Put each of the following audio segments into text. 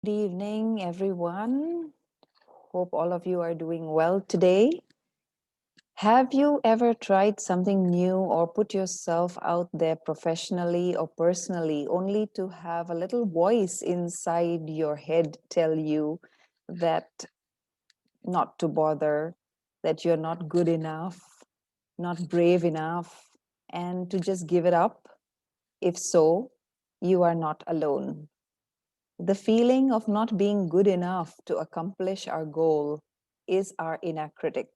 Good evening, everyone. Hope all of you are doing well today. Have you ever tried something new or put yourself out there professionally or personally only to have a little voice inside your head tell you that not to bother, that you're not good enough, not brave enough, and to just give it up? If so, you are not alone. The feeling of not being good enough to accomplish our goal is our inner critic.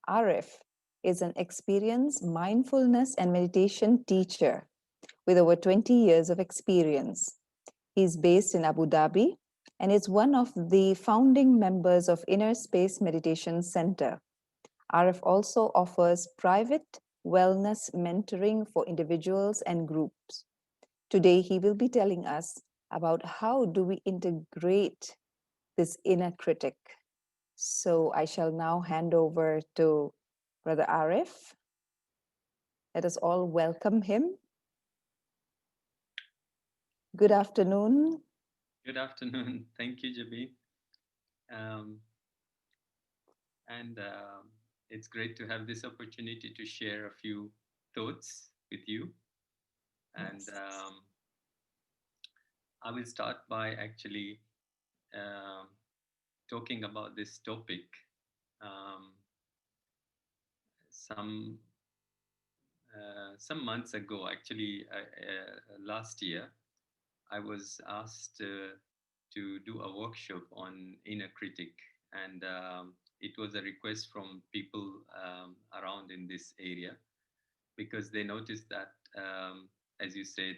Arif is an experienced mindfulness and meditation teacher with over 20 years of experience. He's based in Abu Dhabi and is one of the founding members of Inner Space Meditation Center. Arif also offers private wellness mentoring for individuals and groups. Today, he will be telling us about how do we integrate this inner critic. So I shall now hand over to Brother Arif. Let us all welcome him. Good afternoon. Good afternoon. Thank you, Jabi. Um, and It's great to have this opportunity to share a few thoughts with you. And Yes. I will start by actually um, talking about this topic. Um, some some months ago, actually, last year, I was asked to do a workshop on inner critic, and it was a request from people around in this area because they noticed that, as you said,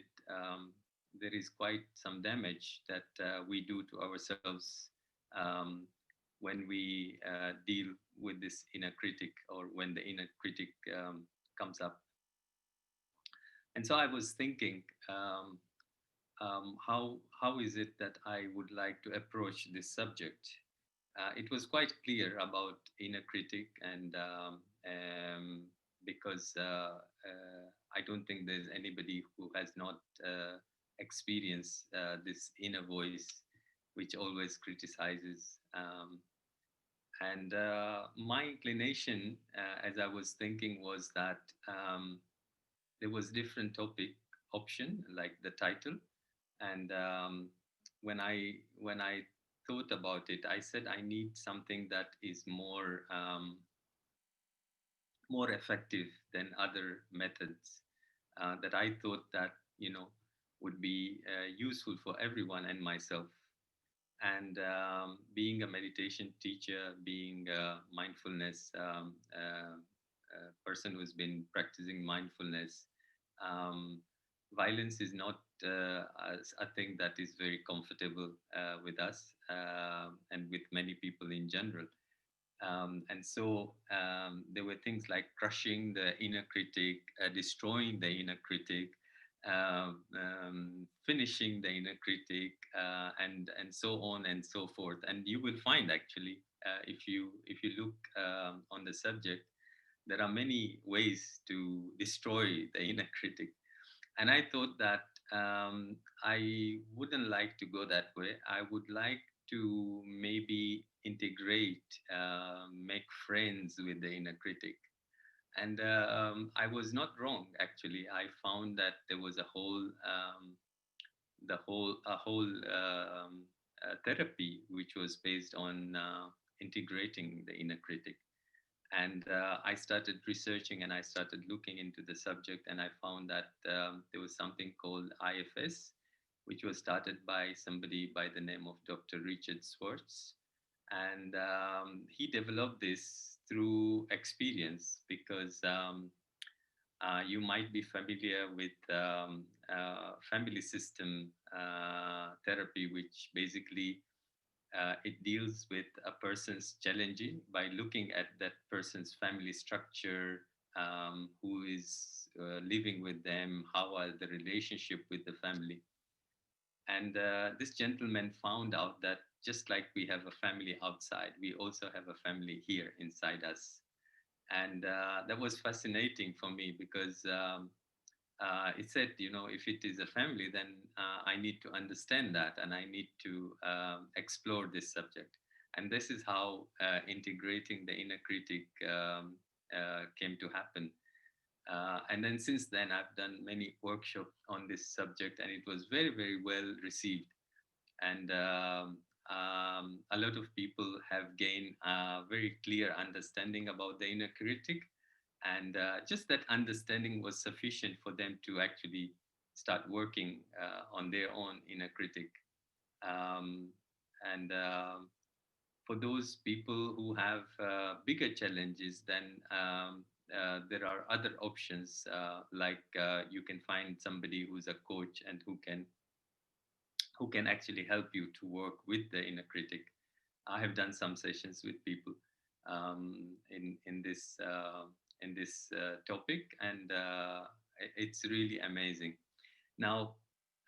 there is quite some damage that we do to ourselves um, when we deal with this inner critic or when the inner critic comes up. And so I was thinking, how is it that I would like to approach this subject? It was quite clear about inner critic, and because I don't think there's anybody who has not experienced this inner voice, which always criticizes. And My inclination, as I was thinking, was that there was different topic option, like the title, and when I thought about it, I said I need something that is more effective than other methods that I thought that would be useful for everyone and myself. And being a meditation teacher, being a mindfulness person who's been practicing mindfulness, um, violence is not a thing that is very comfortable with us and with many people in general. And so there were things like crushing the inner critic, destroying the inner critic, finishing the inner critic, and so on and so forth. And you will find actually, if you look on the subject, there are many ways to destroy the inner critic. And I thought that I wouldn't like to go that way. I would like to maybe integrate, make friends with the inner critic. And I was not wrong, actually. I found that there was a whole therapy which was based on integrating the inner critic. And I started researching and I started looking into the subject, and I found that there was something called IFS, which was started by somebody by the name of Dr. Richard Swartz. And he developed this through experience because you might be familiar with family system therapy, which basically it deals with a person's challenging by looking at that person's family structure, who is living with them, how are the relationship with the family. And this gentleman found out that just like we have a family outside, we also have a family here inside us. And that was fascinating for me because it said, if it is a family, then I need to understand that and I need to explore this subject. And this is how integrating the inner critic came to happen. And then since then, I've done many workshops on this subject, and it was very, very well received. And a lot of people have gained a very clear understanding about the inner critic, and just that understanding was sufficient for them to actually start working on their own inner critic. Um, and For those people who have bigger challenges, then there are other options, like you can find somebody who's a coach and who can actually help you to work with the inner critic. I have done some sessions with people in this topic, and it's really amazing. Now,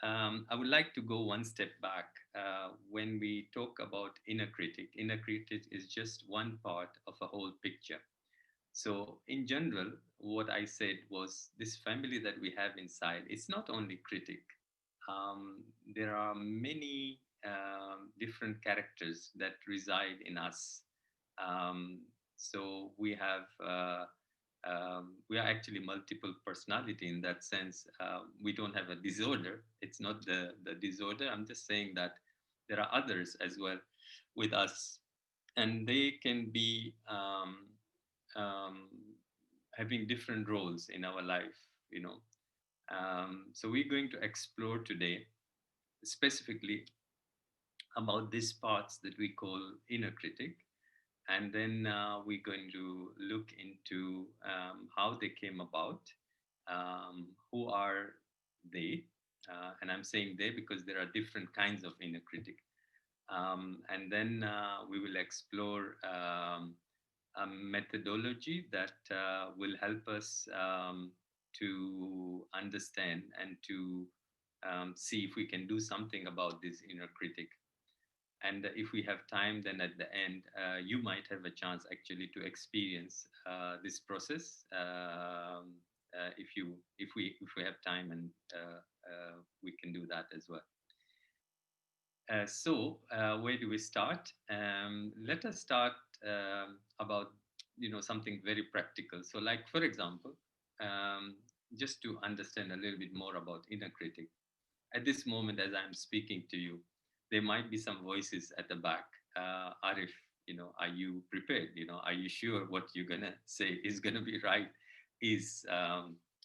I would like to go one step back. When we talk about inner critic is just one part of a whole picture. So, in general, what I said was this family that we have inside, it's not only critic. There are many different characters that reside in us. Um, so we are actually multiple personality in that sense. We don't have a disorder. It's not the disorder. I'm just saying that there are others as well with us, and they can be um, having different roles in our life. You know, so we're going to explore today specifically about these parts that we call inner critic, and then we're going to look into how they came about, who are they, and I'm saying they because there are different kinds of inner critic, and then we will explore a methodology that will help us to understand and to see if we can do something about this inner critic. And if we have time, then at the end, you might have a chance actually to experience this process, if we have time, and we can do that as well. Where do we start? Let us start about something very practical. So, like for example, um, just to understand a little bit more about inner critic. At this moment, as I'm speaking to you, there might be some voices at the back. Arif, are you prepared? Are you sure what you're gonna say is gonna be right? Is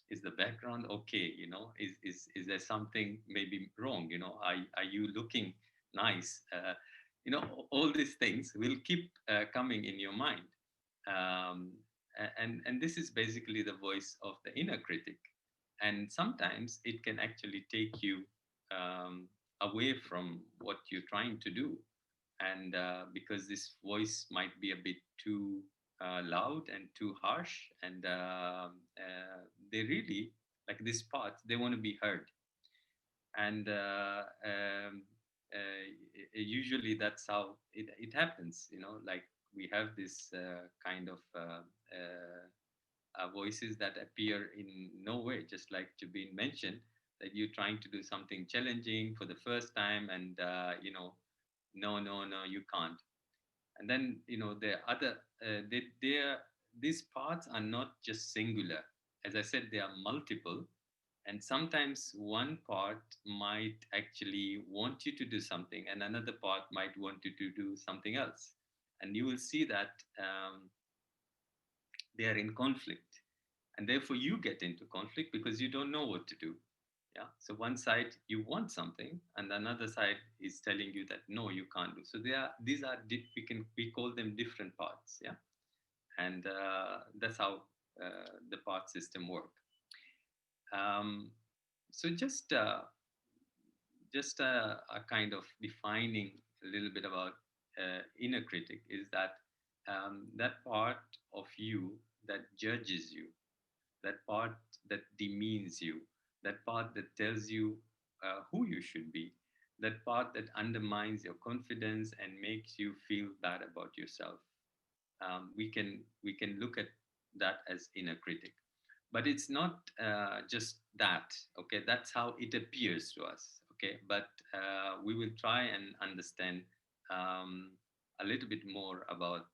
is the background okay? Is there something maybe wrong? Are you looking nice? All these things will keep coming in your mind, um, and this is basically the voice of the inner critic, and sometimes it can actually take you away from what you're trying to do, and because this voice might be a bit too loud and too harsh, and they really, like this part, they want to be heard, and usually that's how it happens, like we have this kind of voices that appear in no way, just like Jabin mentioned, that you're trying to do something challenging for the first time, and no, no, no, you can't. And then the other, these parts are not just singular. As I said, they are multiple, and sometimes one part might actually want you to do something, and another part might want you to do something else, and you will see that they are in conflict, and therefore you get into conflict because you don't know what to do. Yeah, so one side you want something and another side is telling you that no, you can't do. So we call them different parts. Yeah, and that's how the part system work. um, so just a kind of defining a little bit about inner critic is that that part of you that judges you, that part that demeans you, that part that tells you who you should be, that part that undermines your confidence and makes you feel bad about yourself. We can look at that as inner critic. But it's not just that. Okay, that's how it appears to us. Okay, but we will try and understand um, a little bit more about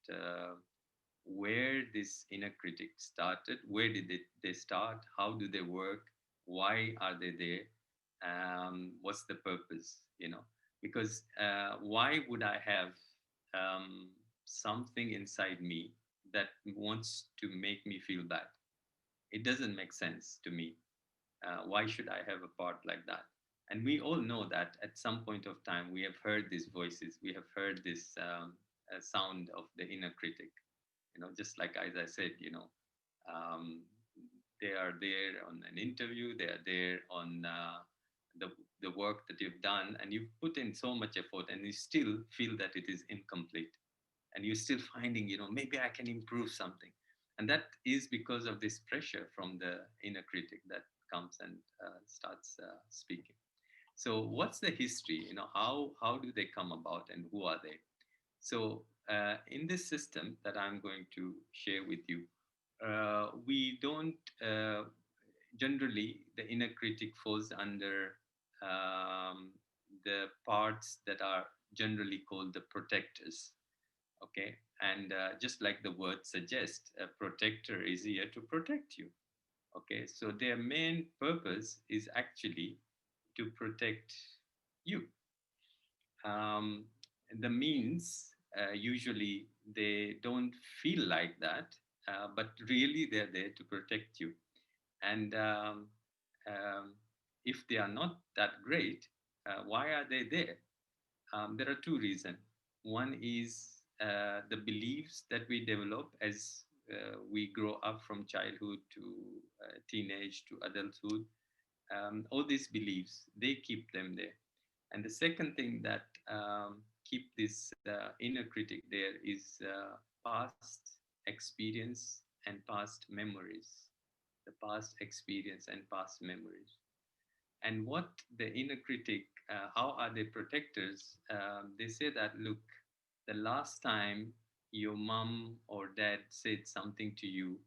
where this inner critic started, where did they start, how do they work, why are they there, what's the purpose, because why would I have um, something inside me that wants to make me feel bad? It doesn't make sense to me. Why should I have a part like that? And we all know that at some point of time we have heard these voices, we have heard this sound of the inner critic. Just like as I said, um, they are there on an interview, they are there on the the work that you've done, and you've put in so much effort, and you still feel that it is incomplete, and you're still finding, maybe I can improve something. And that is because of this pressure from the inner critic that comes and starts speaking. So what's the history? How do they come about, and who are they? So in this system that I'm going to share with you, we don't generally, the inner critic falls under um, the parts that are generally called the protectors. Okay, and just like the word suggests, a protector is here to protect you. Okay, so their main purpose is actually to protect you. um, the means, usually they don't feel like that, but really they're there to protect you. And um, if they are not that great, why are they there? There are two reasons. One is the beliefs that we develop as we grow up from childhood to teenage to adulthood. All these beliefs, they keep them there. And the second thing that keep this inner critic there is past experience and past memories. The past experience and past memories. And what the inner critic, how are they protectors? They say that, look, the last time your mom or dad said something to you,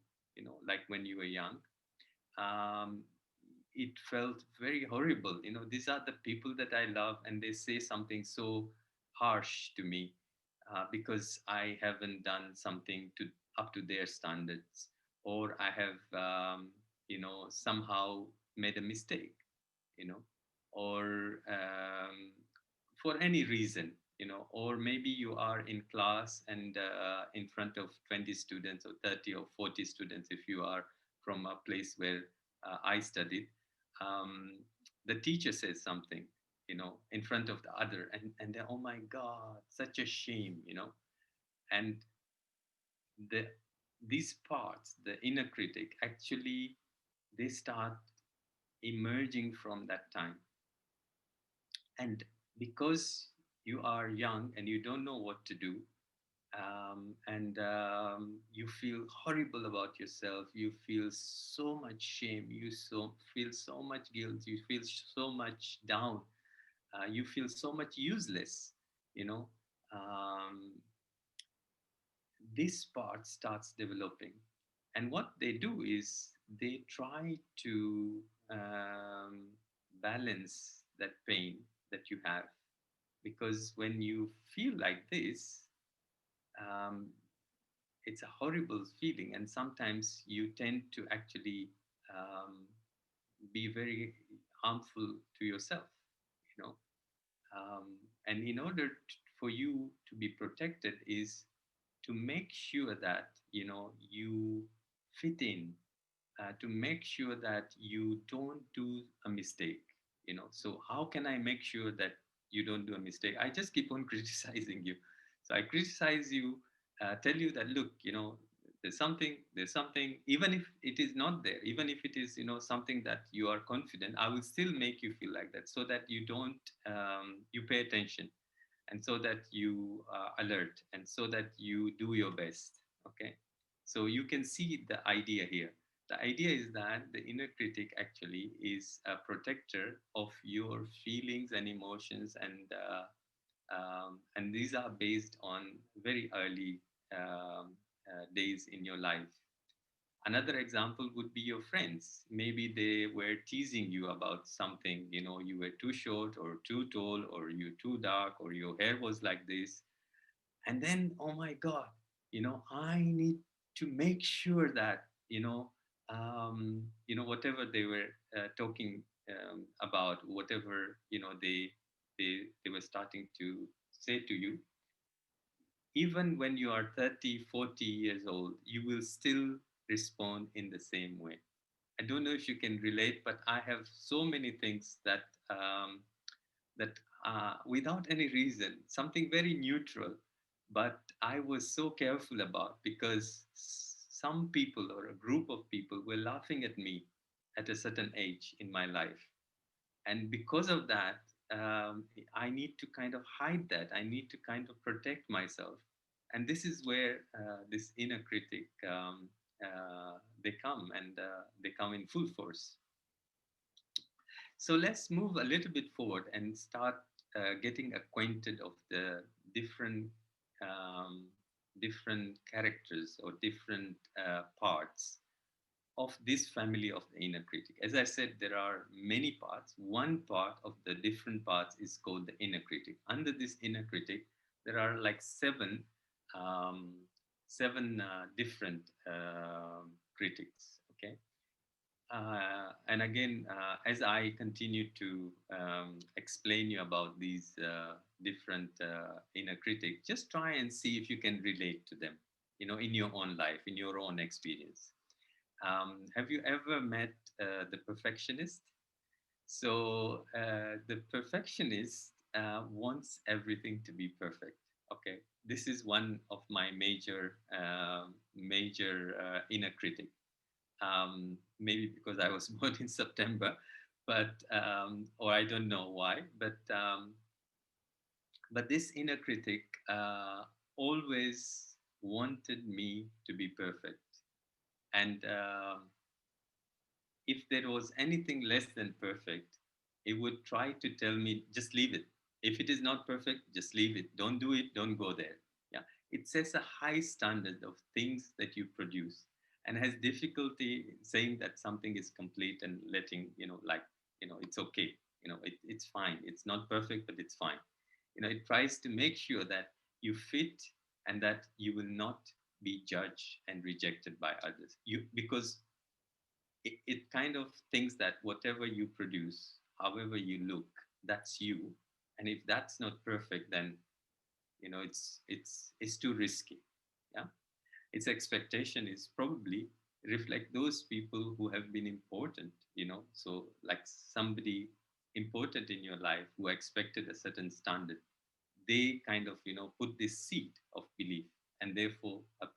like when you were young, um, it felt very horrible. These are the people that I love, and they say something so harsh to me because I haven't done something to up to their standards, or I have, somehow made a mistake, you know, or for any reason, or maybe you are in class and in front of 20 students or 30 or 40 students, if you are from a place where I studied. Um, the teacher says something, in front of the other, and then, oh my God, such a shame, and the these parts, the inner critic, actually they start emerging from that time. And because you are young and you don't know what to do, and you feel horrible about yourself, you feel so much shame, feel so much guilt, you feel so much down, you feel so much useless, you know. Um, this part starts developing. And what they do is they try to um, balance that pain that you have. Because when you feel like this, um, it's a horrible feeling. And sometimes you tend to actually um, be very harmful to yourself, you know. And in order for you to be protected is to make sure that you fit in, to make sure that you don't do a mistake. So how can I make sure that you don't do a mistake? I just keep on criticizing you. So I criticize you, tell you that, look, there's something, even if it is not there, even if it is something that you are confident, I will still make you feel like that, so that you don't you pay attention, and so that you are alert, and so that you do your best. Okay, so you can see the idea here. The idea is that the inner critic actually is a protector of your feelings and emotions, and these are based on very early days in your life. Another example would be your friends. Maybe they were teasing you about something, you were too short or too tall, or you too dark, or your hair was like this. And then, oh my God, I need to make sure that, whatever they were talking about, whatever, they were starting to say to you, even when you are 30, 40 years old, you will still respond in the same way. I don't know if you can relate, but I have so many things that without any reason, something very neutral, but I was so careful about, because some people or a group of people were laughing at me at a certain age in my life, and because of that, I need to kind of hide that. I need to kind of protect myself, and this is where this inner critic they come, and they come in full force. So let's move a little bit forward and start getting acquainted of the different um, different characters or different parts of this family of the inner critic. As I said, there are many parts. One part of the different parts is called the inner critic. Under this inner critic, there are like um, seven different critics. Okay, and again, as I continue to explain you about these different inner critics, just try and see if you can relate to them, in your own life, in your own experience. Have you ever met the perfectionist? So the perfectionist wants everything to be perfect. Okay, this is one of my major inner critic. Maybe because I was born in September, but or I don't know why, but this inner critic always wanted me to be perfect, and if there was anything less than perfect, it would try to tell me, just leave it. If it is not perfect, just leave it. Don't do it. Don't go there. Yeah. It sets a high standard of things that you produce, and has difficulty in saying that something is complete and letting, like, it's okay. It's fine. It's not perfect, but it's fine. It tries to make sure that you fit, and that you will not be judged and rejected by others. Because it kind of thinks that whatever you produce, however you look, that's you. And if that's not perfect, then it's too risky. Yeah, its expectation is probably reflect those people who have been important. So like somebody important in your life who expected a certain standard, they kind of put this seed of belief, and therefore a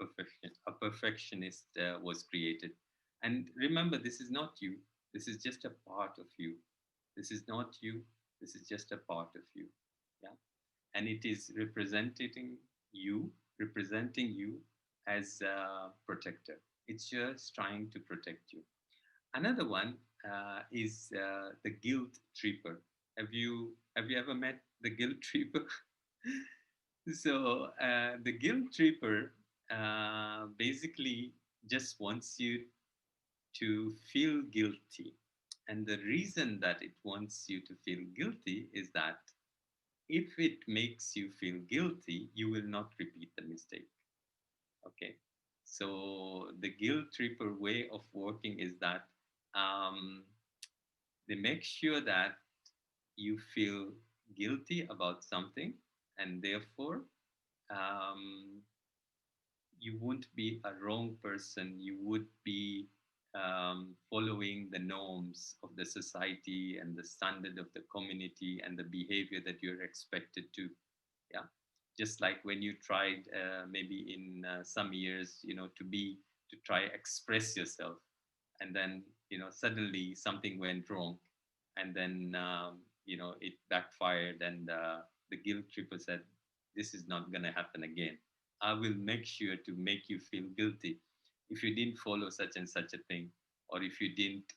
perfectionist was created. And remember, this is not you. This is just a part of you. This is not you. This is just a part of you. Yeah, and it is representing you as a protector. It's just trying to protect you. Another one is the guilt tripper. Have you ever met the guilt tripper? So the guilt tripper basically just wants you to feel guilty. And the reason that it wants you to feel guilty is that if it makes you feel guilty, you will not repeat the mistake. Okay. So the guilt tripper way of working is that um, they make sure that you feel guilty about something, and therefore um, you won't be a wrong person. You would be following the norms of the society and the standard of the community and the behavior that you're expected to. Yeah, just like when you tried maybe in some years, to try express yourself, and then suddenly something went wrong, and then it backfired, and the guilt tripper said, this is not going to happen again. I will make sure to make you feel guilty if you didn't follow such and such a thing, or if you didn't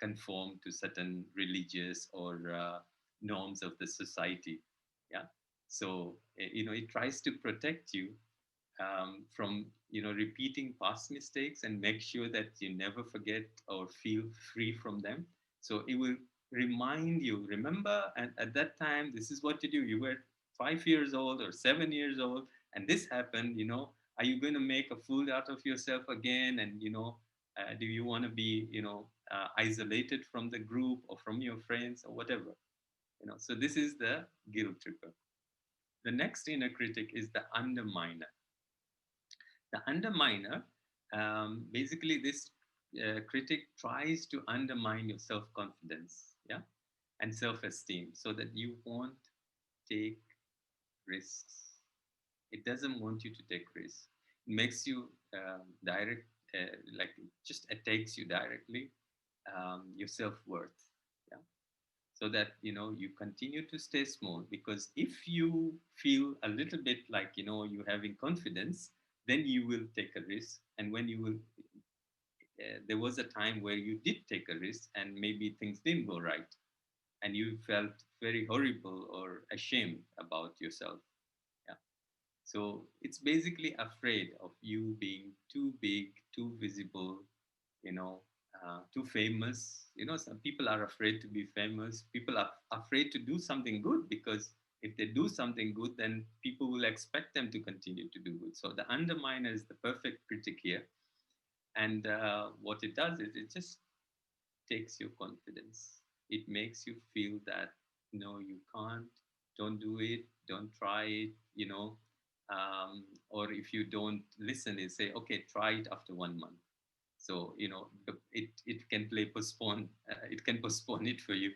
conform to certain religious or norms of the society. Yeah, so it tries to protect you, from repeating past mistakes, and make sure that you never forget or feel free from them. So it will remind you, remember, and at that time this is what you do. You were 5 years old or 7 years old, and this happened. Are you going to make a fool out of yourself again? And do you want to be isolated from the group or from your friends or whatever? So this is the guilt tripper. The next inner critic is the underminer. The underminer, basically, this critic tries to undermine your self confidence, yeah, and self esteem, so that you won't take risks. It doesn't want you to take risks. It makes you direct, like it just attacks you directly, your self worth. Yeah, so that you continue to stay small, because if you feel a little bit like you having confidence, then you will take a risk. And when you will there was a time where you did take a risk and maybe things didn't go right, and you felt very horrible or ashamed about yourself. Yeah, so it's basically afraid of you being too big, too visible, you know, too famous. Some people are afraid to be famous. People are afraid to do something good, because if they do something good, then people will expect them to continue to do good. So the underminer is the perfect critic here. And what it does is it just takes your confidence. It makes you feel that no, you can't, don't do it, don't try it, or if you don't listen, it say, okay, try it after 1 month. So it can play postpone. It can postpone it for you,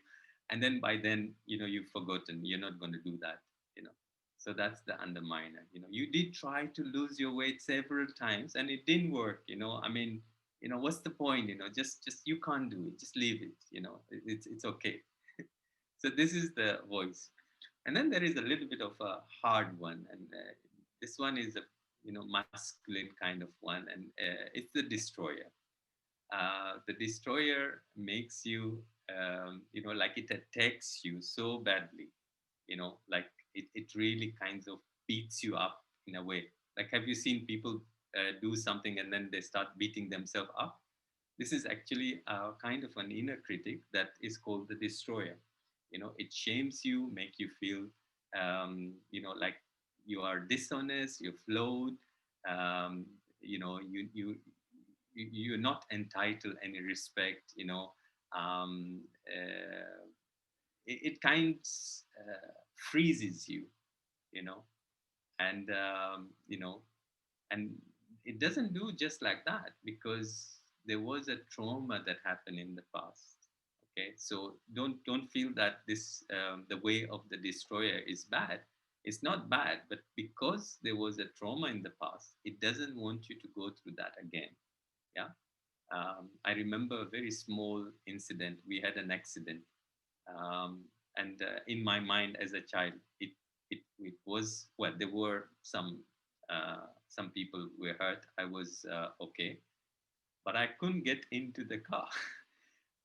and then by then you've forgotten. You're not going to do that. You know, so that's the underminer. You did try to lose your weight several times, and it didn't work. I mean, what's the point? Just you can't do it. Just leave it. It's okay. So this is the voice, and then there is a little bit of a hard one, and this one is a masculine kind of one, and it's the destroyer. The destroyer makes you, like it attacks you so badly, like it really kind of beats you up in a way. Like, have you seen people do something and then they start beating themselves up? This is actually a kind of an inner critic that is called the destroyer. It shames you, make you feel, like you are dishonest, you're flawed, um, you're not entitled any respect. Um, uh, it kind freezes you, you know, and and it doesn't do just like that, because there was a trauma that happened in the past. Okay, so don't feel that this the way of the destroyer is bad. It's not bad, but because there was a trauma in the past, it doesn't want you to go through that again. Yeah. I remember a very small incident. We had an accident, and in my mind as a child, it was, well. There were some people were hurt. I was okay, but I couldn't get into the car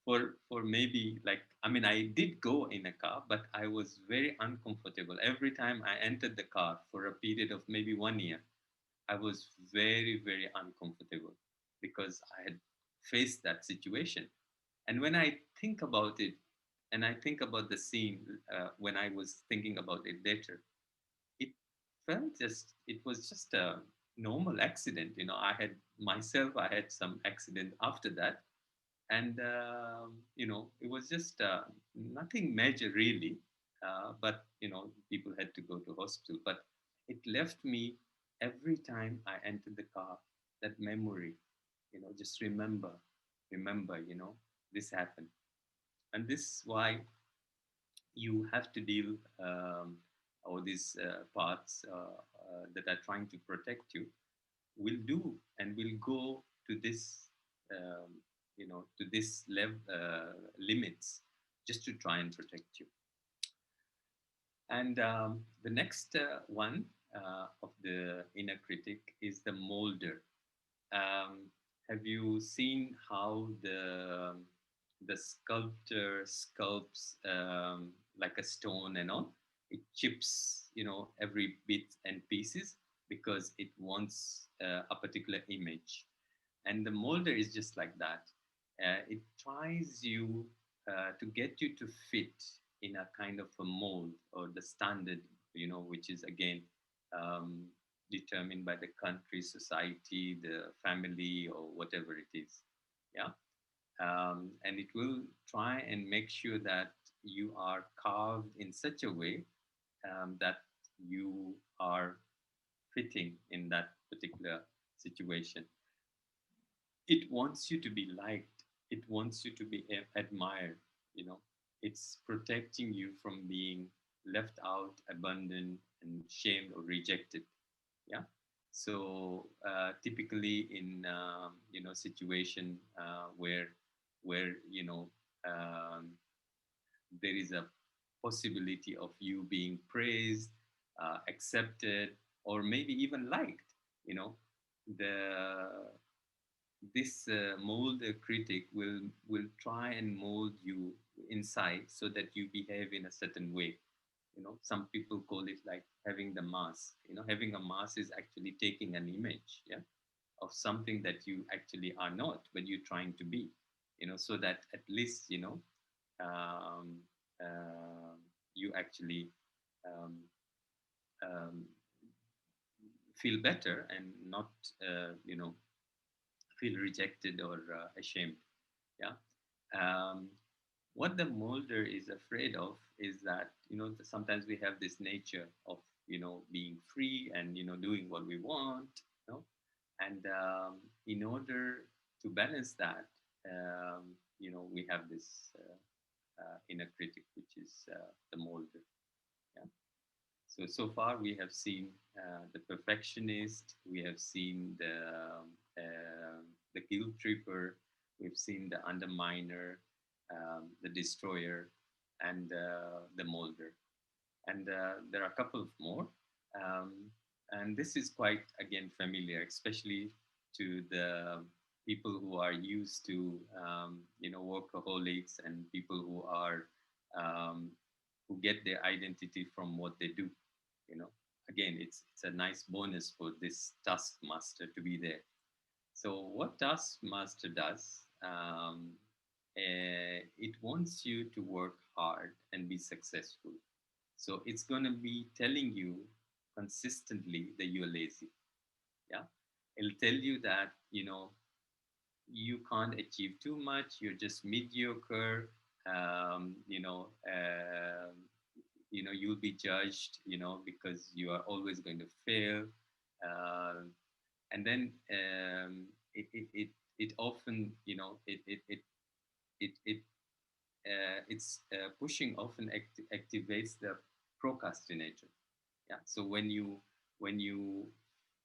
for maybe, like, I mean, I did go in a car, but I was very uncomfortable every time I entered the car for a period of maybe 1 year. I was very, very uncomfortable because I had faced that situation. And when I think about it, and I think about the scene when I was thinking about it later, it it was just a normal accident. I had some accident after that. And, it was just nothing major really. But, people had to go to hospital. But it left me every time I entered the car, that memory, just remember, this happened. And this is why you have to deal, all these parts that are trying to protect you will do and will go to this, um, to this limits, just to try and protect you. And the next one of the inner critic is the molder. um, have you seen how the sculptor sculpts, like a stone and all? It chips, every bit and pieces. because it wants a particular image. And the molder is just like that. It tries you to get you to fit in a kind of a mold or the standard, which is again um, determined by the country, society, the family, or whatever it is. Yeah. And it will try and make sure that you are carved in such a way that you are fitting in that particular situation. It wants you to be liked, it wants you to be admired, you know it's protecting you from being left out, abandoned, and shamed or rejected. Yeah. So typically in situation where there is a possibility of you being praised, accepted, or maybe even liked, you know the this mold critic will try and mold you inside so that you behave in a certain way. Some people call it like having the mask. Having a mask is actually taking an image, yeah, of something that you actually are not, but you're trying to be, so that at least um, uh, you actually um, um, feel better and not feel rejected or ashamed. Yeah. um, what the molder is afraid of is that sometimes we have this nature of being free and doing what we want, and in order to balance that, we have this inner critic, which is the molder. Yeah. So far we have seen the perfectionist, we have seen the guilt tripper, we've seen the underminer, the destroyer, and the molder. And there are a couple of more. Um, and this is quite, again, familiar, especially to the people who are used to, workaholics and people um, who get their identity from what they do. You know, again, it's a nice bonus for this taskmaster to be there. So what taskmaster does, it wants you to work hard and be successful. So it's going to be telling you consistently that you're lazy. Yeah. It'll tell you that, you can't achieve too much. You're just mediocre. Um, you know, um you'll be judged, because you are always going to fail. Um and then it often, it pushing often activates the procrastinator. Yeah. So when you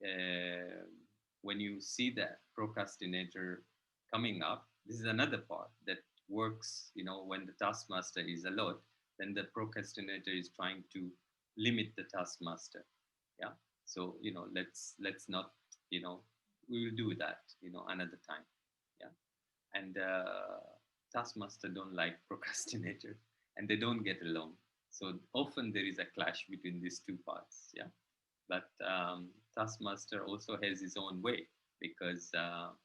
uh, when you see that procrastinator coming up, this is another part that works. When the taskmaster is a lot, then the procrastinator is trying to limit the taskmaster. Yeah. So let's not, we will do that another time. Yeah. And taskmaster don't like procrastinator, and they don't get along. So often there is a clash between these two parts. Yeah. But taskmaster also has his own way, because um,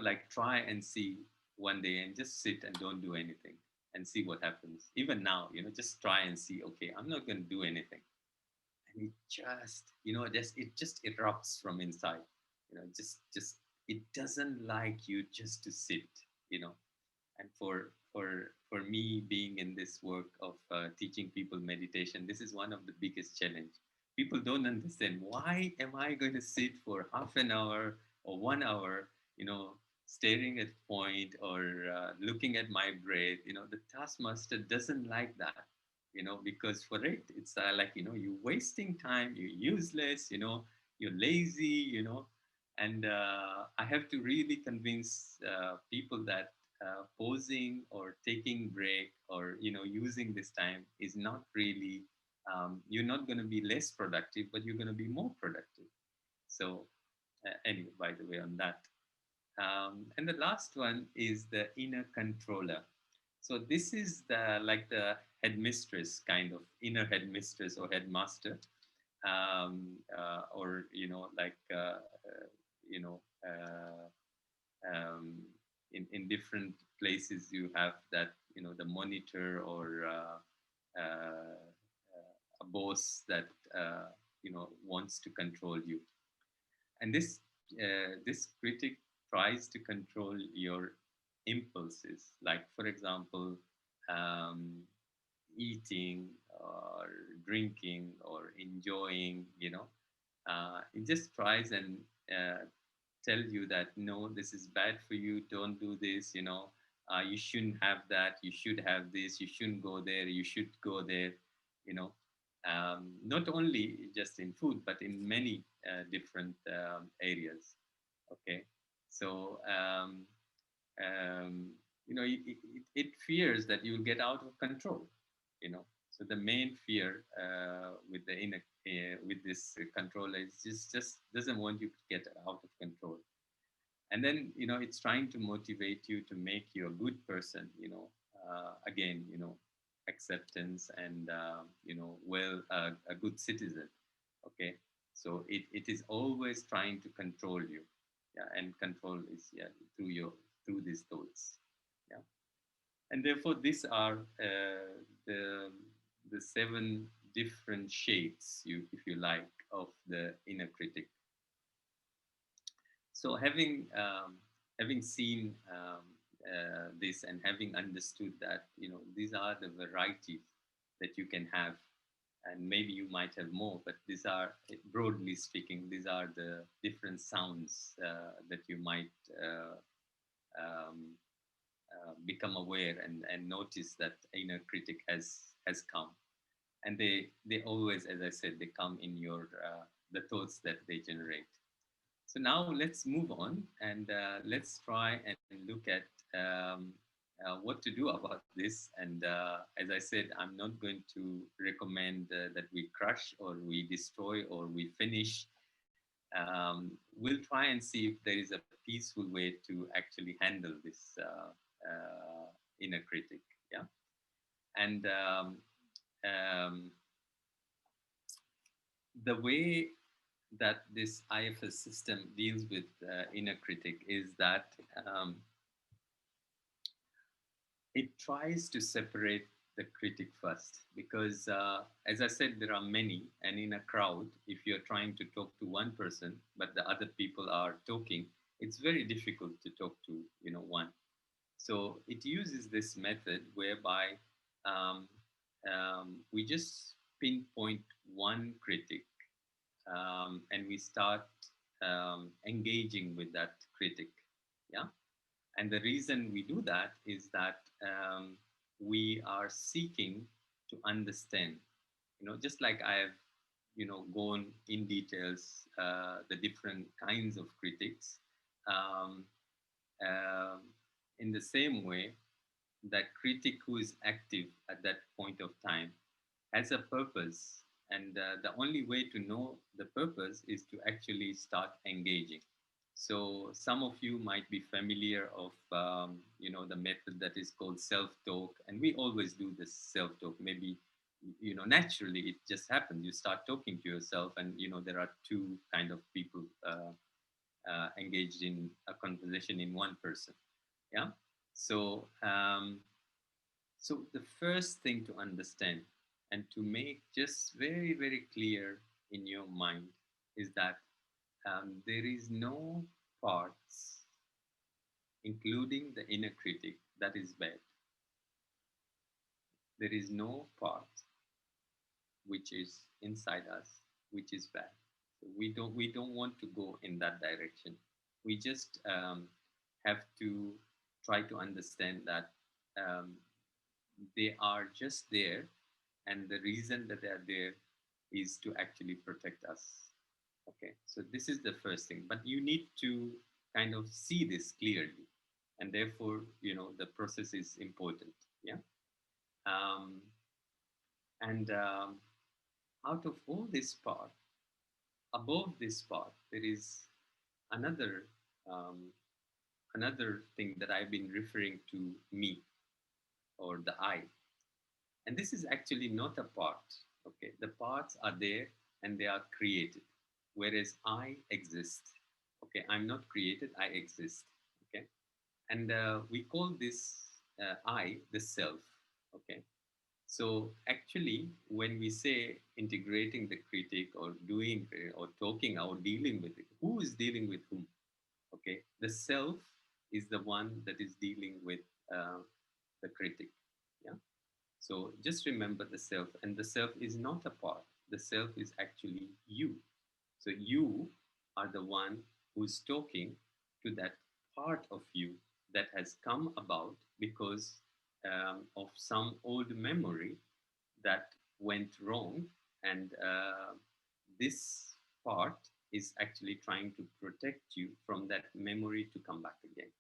like, try and see one day and just sit and don't do anything and see what happens. Even now, just try and see, okay, I'm not going to do anything, and it just it just erupts from inside. Just it doesn't like you just to sit. And for me, being in this work of teaching people meditation, this is one of the biggest challenge. People don't understand, why am I going to sit for half an hour or 1 hour, staring at point, or looking at my breath. The taskmaster doesn't like that, because for it, it's like, you're wasting time, you're useless, you're lazy, and I have to really convince people that pausing or taking break, or using this time is not really, you're not going to be less productive, but you're going to be more productive. So anyway, by the way, on that. And the last one is the inner controller. So this is the, like, the headmistress, kind of inner headmistress or headmaster. or like you know um, in different places you have that, the monitor, or a boss that wants to control you. And this critic tries to control your impulses, like, for example, um, eating or drinking or enjoying. It just tries and uh, tell you that, no, this is bad for you, don't do this. You shouldn't have that, you should have this, you shouldn't go there, you should go there. you know Not only just in food, but in many different areas. Okay. So um, it fears that you'll get out of control. So the main fear with the inner with this controller is just doesn't want you to get out of control. And then it's trying to motivate you to make you a good person. Again, acceptance, and a good citizen. Okay. So it is always trying to control you. Yeah. And control is, yeah, through these thoughts. Yeah. And therefore these are the the seven different shades, if you like, of the inner critic. So having seen this, and having understood that these are the varieties that you can have, and maybe you might have more, but these are, broadly speaking, these are the different sounds that you might um, become aware, and notice that inner critic has come. And they always, as I said, they come in your the thoughts that they generate. So now let's move on, and let's try and look at what to do about this. And as I said, I'm not going to recommend that we crush, or we destroy, or we finish. We'll try and see if there is a peaceful way to actually handle this inner critic. Yeah. And the way that this IFS system deals with inner critic is that it tries to separate the critic first, because as I said, there are many, and in a crowd, if you're trying to talk to one person but the other people are talking, it's very difficult to talk to one. So it uses this method whereby um, we just pinpoint one critic, and we start engaging with that critic. Yeah. And the reason we do that is that we are seeking to understand, just like I have, gone in details the different kinds of critics. Um, um, in the same way, that critic who is active at that point of time has a purpose, and the only way to know the purpose is to actually start engaging. So some of you might be familiar of the method that is called self-talk, and we always do this self-talk. Maybe naturally it just happens. You start talking to yourself, and there are two kind of people engaged in a conversation in one person. Yeah. So the first thing to understand, and to make just very very clear in your mind, is that there is no parts, including the inner critic, that is bad. There is no part which is inside us which is bad. So we don't want to go in that direction. We just have to try to understand that um, they are just there, and the reason that they are there is to actually protect us. Okay, so this is the first thing, but you need to kind of see this clearly, and therefore the process is important. Yeah. um, and out of all this part, above this part, there is another um, another thing that I've been referring to, me, or the I. And this is actually not a part. Okay, the parts are there, and they are created, whereas I exist. Okay, I'm not created, I exist. Okay, and we call this I the self. Okay, so actually, when we say integrating the critic or doing or talking or dealing with it, who is dealing with whom? Okay, the self is the one that is dealing with uh, the critic. Yeah. So just remember the self, and the self is not a part. The self is actually you. So you are the one who's talking to that part of you that has come about because of some old memory that went wrong, and this part is actually trying to protect you from that memory to come back again.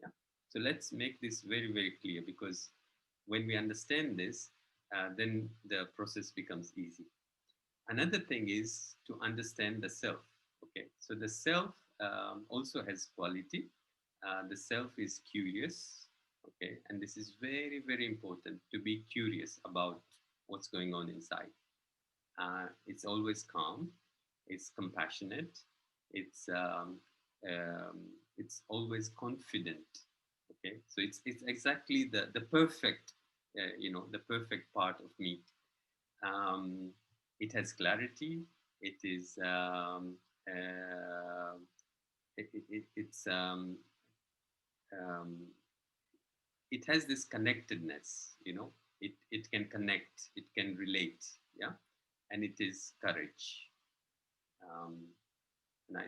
Yeah. So let's make this very, very clear, because when we understand this, then the process becomes easy. Another thing is to understand the self. Okay, so the self also has quality. The self is curious. Okay, and this is very, very important to be curious about what's going on inside. It's always calm. It's compassionate. It's um, um, it's always confident. Okay, so it's exactly the perfect, the perfect part of me. um, it has clarity. It is it's um, it has this connectedness. It can connect. It can relate. Yeah, and it is courage. Um, and I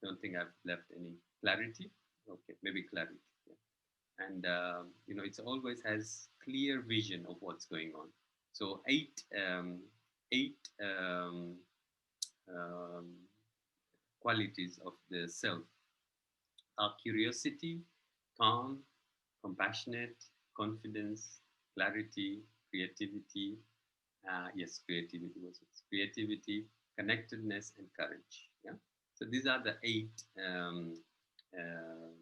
don't think I've left any clarity. Okay, maybe clarity. Yeah. And it's always has clear vision of what's going on. So eight um, qualities of the self are curiosity, calm, compassionate, confidence, clarity, creativity. Yes, creativity was it. Creativity, connectedness, and courage. Yeah. So these are the eight um, um,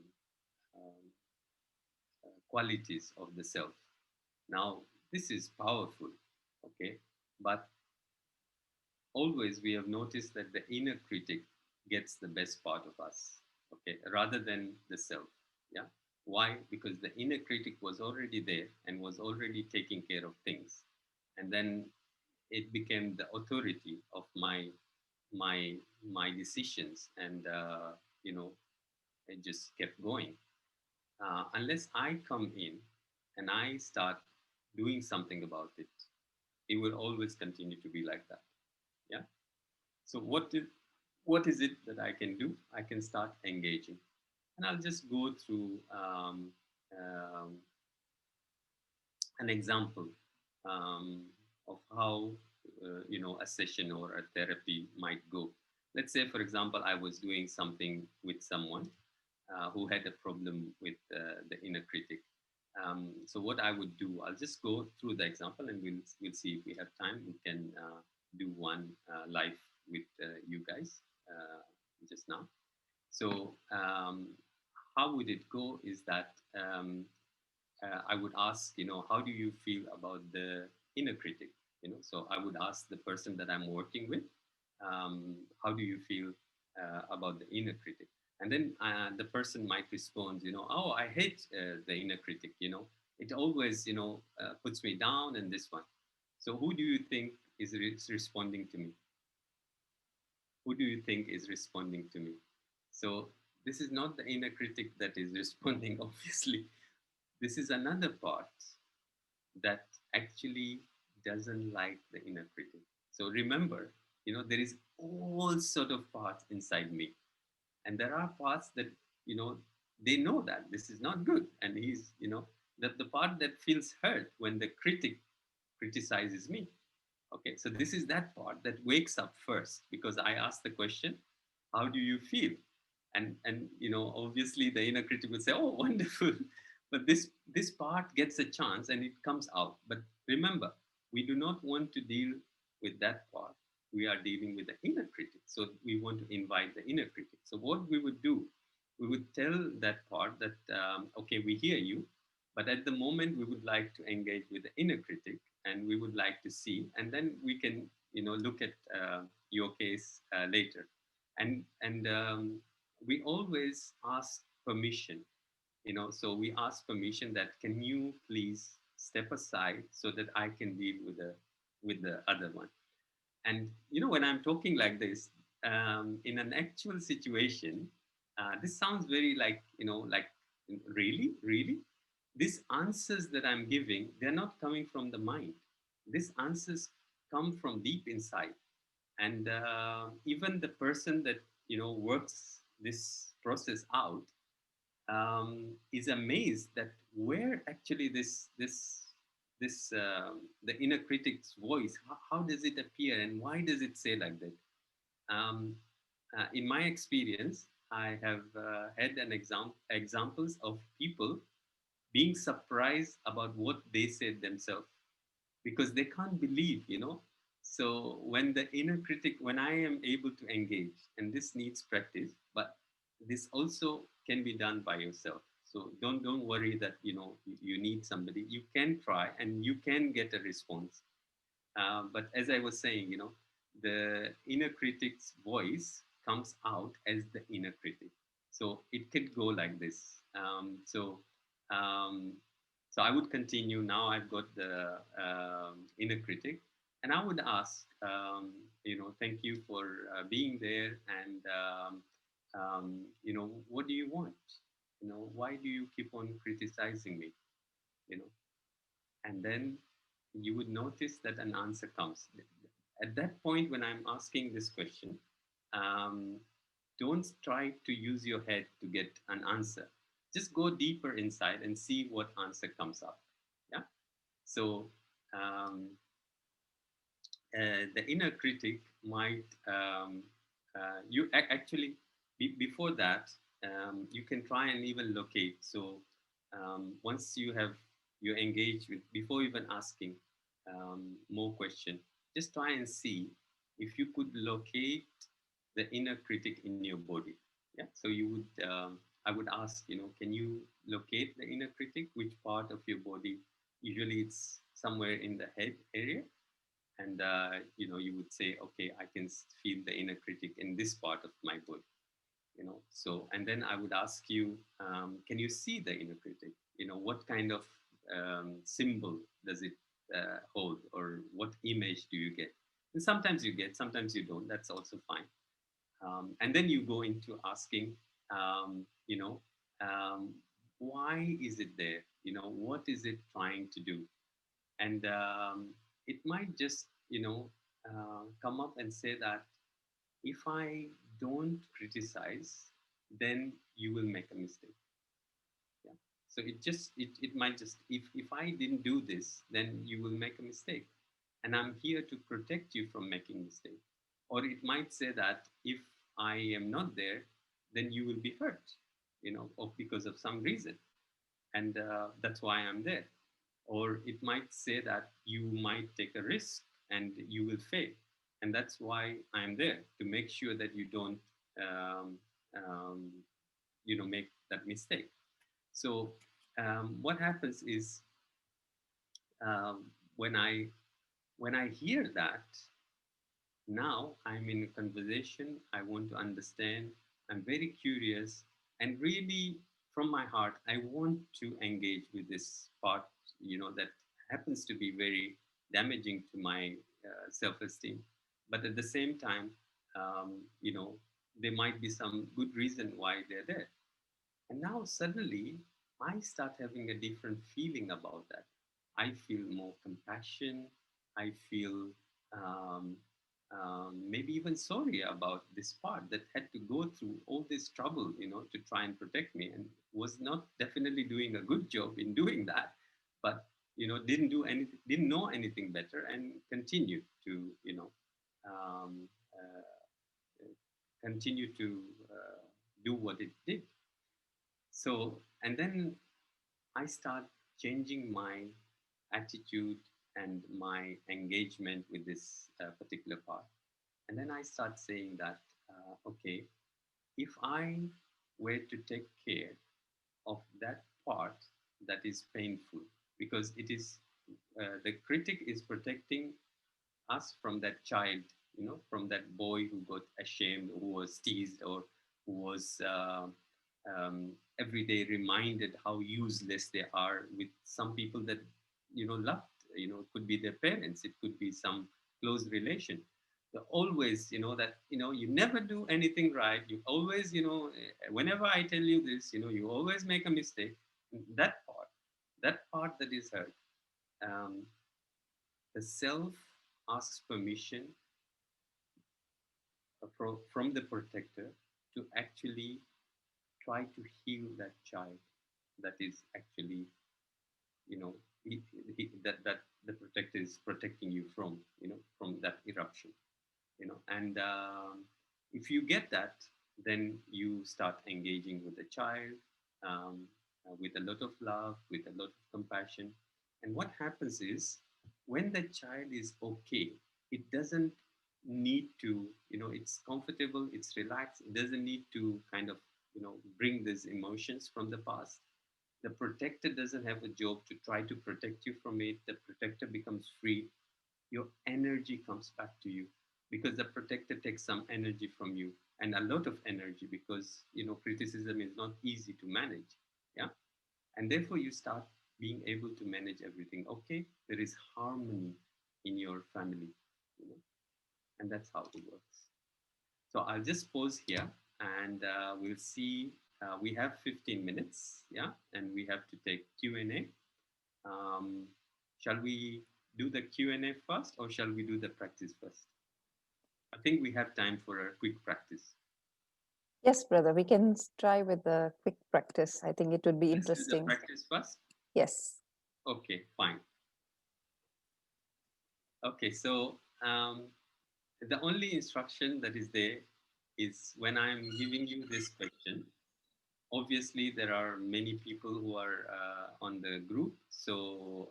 qualities of the self. Now, this is powerful, okay? But always we have noticed that the inner critic gets the best part of us, okay, rather than the self. Yeah. Why? Because the inner critic was already there and was already taking care of things. And then it became the authority of my decisions, and it just kept going. Unless I come in and I start doing something about it, it will always continue to be like that. Yeah. So what is it that I can do? I can start engaging, and I'll just go through um, an example um, of how a session or a therapy might go. Let's say, for example, I was doing something with someone who had a problem with the inner critic. So what I would do, I'll just go through the example, and we'll see if we have time. We can do one live with you guys just now. So how would it go? Is that I would ask, how do you feel about the inner critic? So I would ask the person that I'm working with, how do you feel about the inner critic? And then the person might respond, oh, I hate the inner critic. It always, puts me down, and this one. So who do you think is responding to me? Who do you think is responding to me? So this is not the inner critic that is responding, obviously. This is another part that actually doesn't like the inner critic. So remember, there is all sort of parts inside me, and there are parts that they know that this is not good, and he's that the part that feels hurt when the critic criticizes me. Okay, so this is that part that wakes up first, because I asked the question, how do you feel? And obviously the inner critic would say, oh, wonderful. But this part gets a chance and it comes out. But remember, we do not want to deal with that part. We are dealing with the inner critic. So we want to invite the inner critic. So what we would do, we would tell that part that okay, we hear you, but at the moment we would like to engage with the inner critic, and we would like to see, and then we can look at your case later. And we always ask permission, so we ask permission that, can you please step aside so that I can deal with the other one. And when I'm talking like this, in an actual situation, this sounds very like, like, really, really. These answers that I'm giving, they're not coming from the mind. These answers come from deep inside. And even the person that works this process out is amazed that where actually this the inner critic's voice, how does it appear and why does it say like that. In my experience, I have had an examples of people being surprised about what they said themselves, because they can't believe, so when the inner critic, when I am able to engage, and this needs practice, but this also can be done by yourself. So don't worry that you need somebody. You can try and you can get a response. But as I was saying, the inner critic's voice comes out as the inner critic. So it could go like this. Um, so I would continue. Now I've got the inner critic, and I would ask, thank you for being there, and what do you want? Why do you keep on criticizing me? You know, and then you would notice that an answer comes. At that point, when I'm asking this question, um, don't try to use your head to get an answer. Just go deeper inside and see what answer comes up. Yeah. So um, the inner critic might actually before that, you can try and even locate. So once you engage with, before even asking more question, just try and see if you could locate the inner critic in your body. Yeah, so you would I would ask, can you locate the inner critic, which part of your body? Usually it's somewhere in the head area. And you would say, okay, I can feel the inner critic in this part of my body. So, and then I would ask you, can you see the inner critic? What kind of symbol does it hold, or what image do you get? And sometimes you get, sometimes you don't. That's also fine. And then you go into asking, um, you know um, why is it there? What is it trying to do? And it might just come up and say that, if I don't criticize, then you will make a mistake. Yeah. So it might just, if I didn't do this, then you will make a mistake, and I'm here to protect you from making mistake. Or it might say that, if I am not there, then you will be hurt, or because of some reason, and that's why I'm there. Or it might say that you might take a risk and you will fail, and that's why I'm there, to make sure that you don't um, um, make that mistake. So what happens is, um, when I hear that, now I'm in a conversation, I want to understand, I'm very curious, and really, from my heart, I want to engage with this part, that happens to be very damaging to my self-esteem. But at the same time, um, you know, there might be some good reason why they're there. And now suddenly I start having a different feeling about that. I feel more compassion. I feel um, maybe even sorry about this part that had to go through all this trouble, to try and protect me, and was not definitely doing a good job in doing that, but didn't do anything, didn't know anything better, and continued to um, continue to do what it did. So, and then I start changing my attitude and my engagement with this particular part. And then I start saying that, okay, if I were to take care of that part that is painful, because it is, the critic is protecting ask from that child, from that boy who got ashamed, who was teased, or who was every day reminded how useless they are with some people that loved. It could be their parents, it could be some close relation. They always, that you never do anything right. You always, whenever I tell you this, you always make a mistake. That part that is hurt. um, the self asks permission from the protector to actually try to heal that child that is actually, you know that the protector is protecting you from, from that eruption. And if you get that, then you start engaging with the child, um, with a lot of love, with a lot of compassion. And what happens is, when the child is okay, it doesn't need to, it's comfortable, it's relaxed, it doesn't need to kind of, bring these emotions from the past. The protector doesn't have a job to try to protect you from it. The protector becomes free. Your energy comes back to you, because the protector takes some energy from you, and a lot of energy, because criticism is not easy to manage. Yeah. And therefore you start being able to manage everything. Okay, there is harmony in your family, you know and that's how it works. So I'll just pause here, and we'll see. We have 15 minutes, yeah, and we have to take Q&A. um, shall we do the Q&A first, or shall we do the practice first? I think we have time for a quick practice. Yes, brother, we can try with the quick practice. I think it would be Let's do the interesting. practice first. Yes. Okay, fine. Okay, so the only instruction that is there is, when I'm giving you this question, obviously there are many people who are on the group, so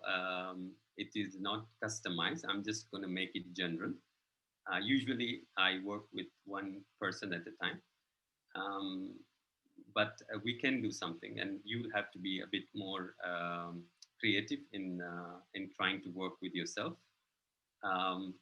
it is not customized. I'm just going to make it general. Usually I work with one person at a time. um, but we can do something, and you have to be a bit more creative in trying to work with yourself. um,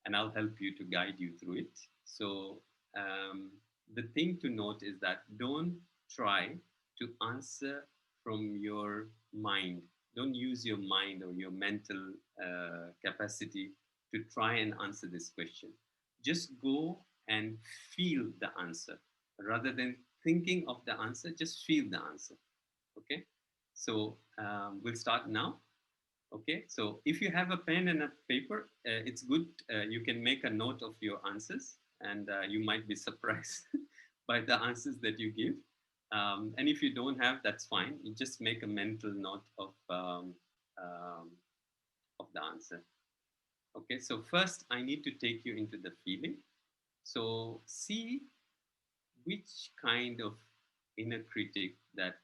and I'll help you to guide you through it. So um, the thing to note is that, don't try to answer from your mind. Don't use your mind or your mental capacity to try and answer this question. Just go and feel the answer, rather than thinking of the answer. Just feel the answer. Okay. So we'll start now. Okay, so if you have a pen and a paper, it's good. You can make a note of your answers, and you might be surprised by the answers that you give. And if you don't have, that's fine. You just make a mental note um, of the answer. Okay, so first I need to take you into the feeling. So see which kind of inner critic that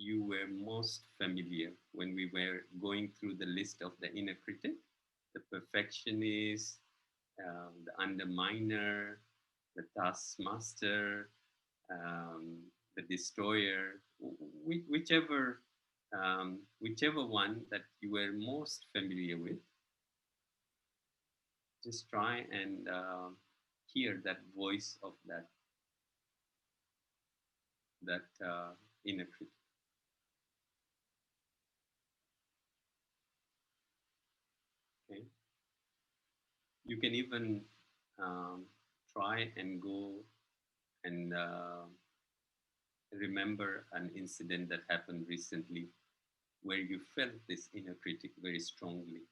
you were most familiar when we were going through the list of the inner critic: the perfectionist, the underminer, the taskmaster, the destroyer, whichever one that you were most familiar with. Just try and hear that voice of that inner critic. Okay, you can even um, try and go and remember an incident that happened recently where you felt this inner critic very strongly.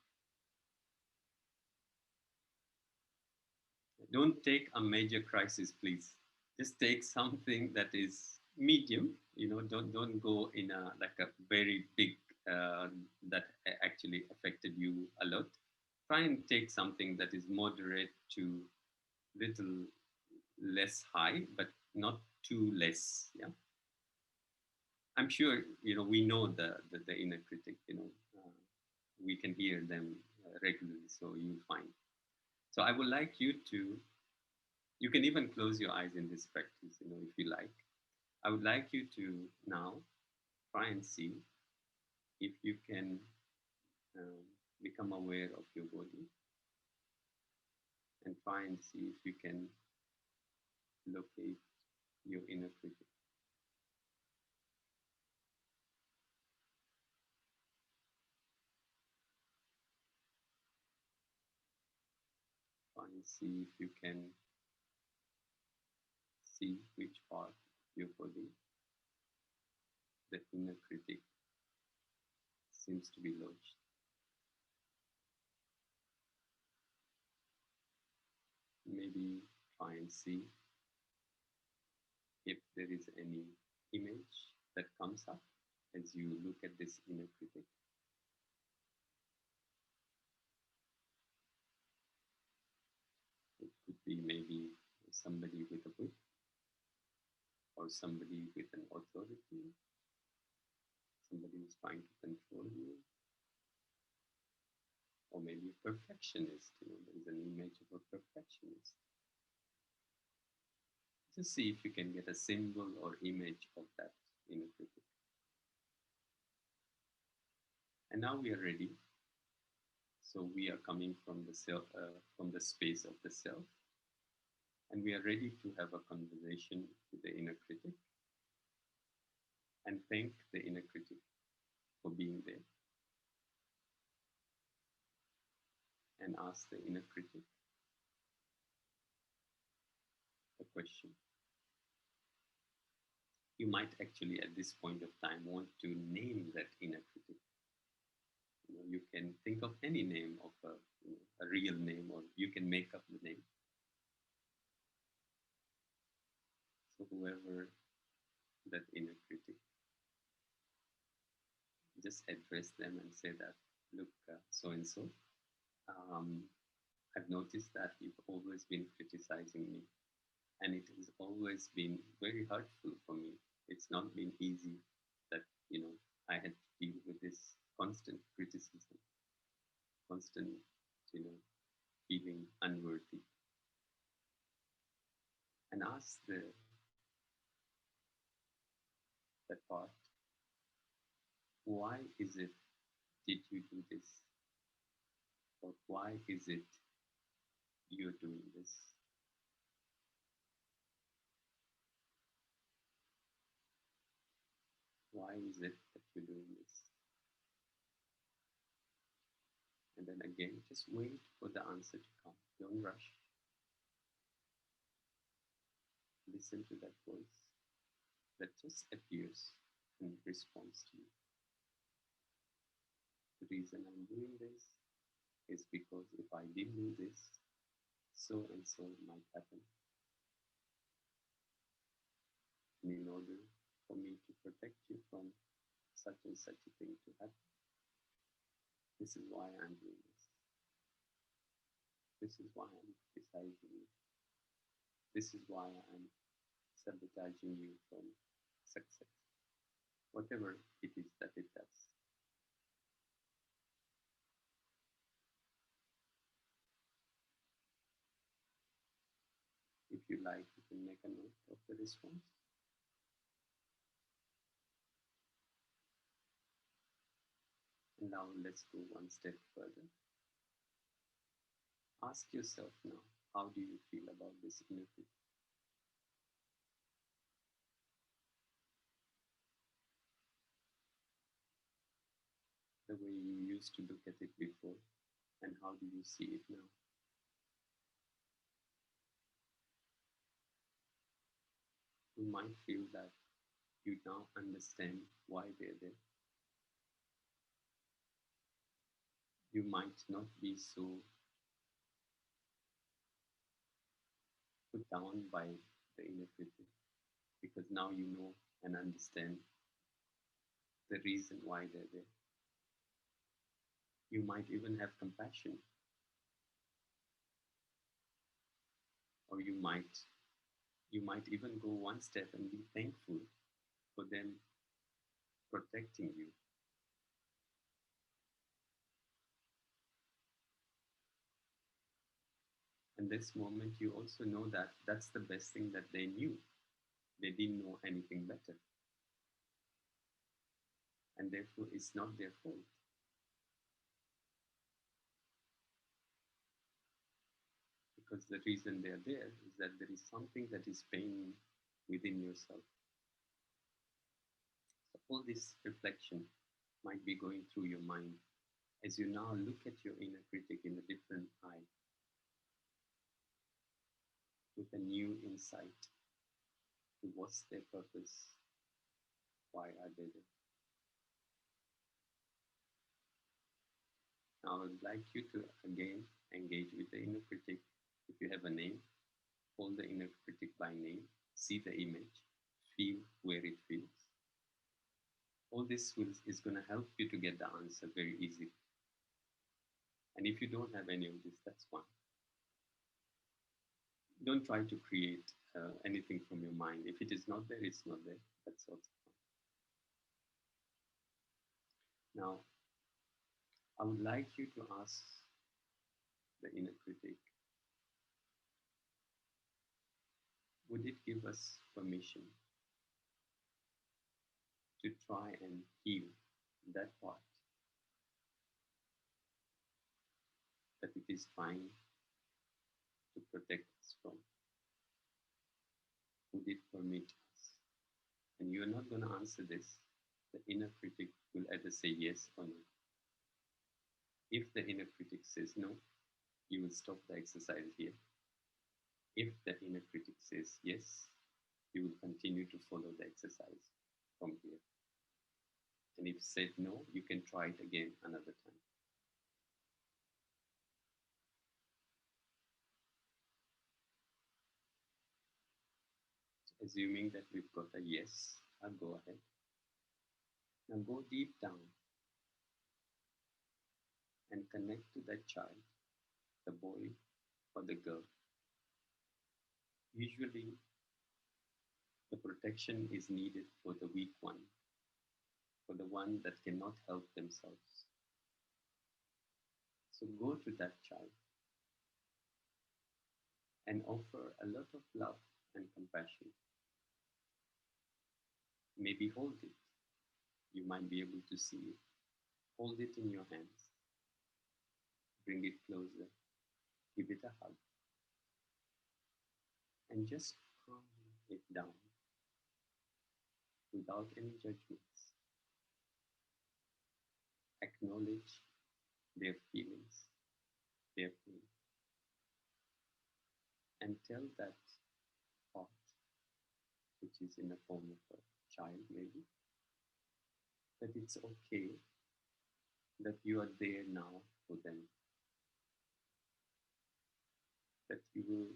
Don't take a major crisis, please. Just take something that is medium. Don't go in a like a very big that actually affected you a lot. Try and take something that is moderate to little less high, but not too less. Yeah, I'm sure we know the inner critic. We can hear them regularly, so you'll find. So I would like you to. You can even close your eyes in this practice, if you like. I would like you to now try and see if you can um, become aware of your body. and try and see if you can locate your inner critic. Try and see if you can see which part of your body the inner critic seems to be lodged. Maybe try and see if there is any image that comes up as you look at this inner critic. It could be maybe somebody with a whip, or somebody with an authority, somebody who's trying to control you, or maybe a perfectionist. There is an image of a perfectionist. Just see if you can get a symbol or image of that inner critic. And now we are ready. So we are coming from the self, from the space of the self, and we are ready to have a conversation with the inner critic and thank the inner critic for being there, and ask the inner critic a question. You might actually, at this point of time, want to name that inner critic. You can think of any name of a real name, or you can make up the name. So whoever that inner critic, just address them and say that, look, so and so, I've noticed that you've always been criticizing me, and it has always been very hurtful for me. It's not been easy that I had to deal with this constant criticism, constant you know feeling unworthy, and ask that part, why is it did you do this, or why is it you're doing this? Why is it that you're doing this? And then again, just wait for the answer to come. Don't rush. Listen to that voice that just appears and responds to you. The reason I'm doing this is because if I didn't do this, so and so might happen. And in order for me to protect you from such and such a thing to happen, this is why I'm doing this. This is why I'm criticizing you. This is why I'm sabotaging you from success. Whatever it is that it does. If you like, you can make a note of the response. And now let's go one step further. Ask yourself now, how do you feel about this inner critic? The way you used to look at it before, and how do you see it now? You might feel that you now understand why they're there. You might not be so put down by the inner critic, because now you know and understand the reason why they're there. You might even have compassion, or you might even go one step and be thankful for them protecting you. And this moment, you also know that that's the best thing that they knew. They didn't know anything better. And therefore, it's not their fault. because the reason they're there is that there is something that is paining within yourself. So all this reflection might be going through your mind as you now look at your inner critic in a different eye with a new insight to what's their purpose, why are they there. Now I would like you to again engage with the inner critic. If you have a name, call the inner critic by name, see the image, feel where it feels. All this is going to help you to get the answer very easily. And if you don't have any of this, that's fine. Don't try to create anything from your mind. If it is not there, it's not there. That's also fine. Now, I would like you to ask the inner critic, would it give us permission to try and heal that part that it is trying to protect us from? Would it permit us? And you're not going to answer this. The inner critic will either say yes or no. If the inner critic says no, you will stop the exercise here. If the inner critic says yes, you will continue to follow the exercise from here. And if said no, you can try it again another time. Assuming that we've got a yes, I'll go ahead. Now go deep down and connect to that child, the boy or the girl. Usually, the protection is needed for the weak one, for the one that cannot help themselves. So go to that child and offer a lot of love and compassion. Maybe hold it. You might be able to see it. Hold it in your hands. Bring it closer. Give it a hug. And just calm it down without any judgments. Acknowledge their feelings, their pain, and tell that part, which is in the form of a child maybe, that it's okay that you are there now for them, that you will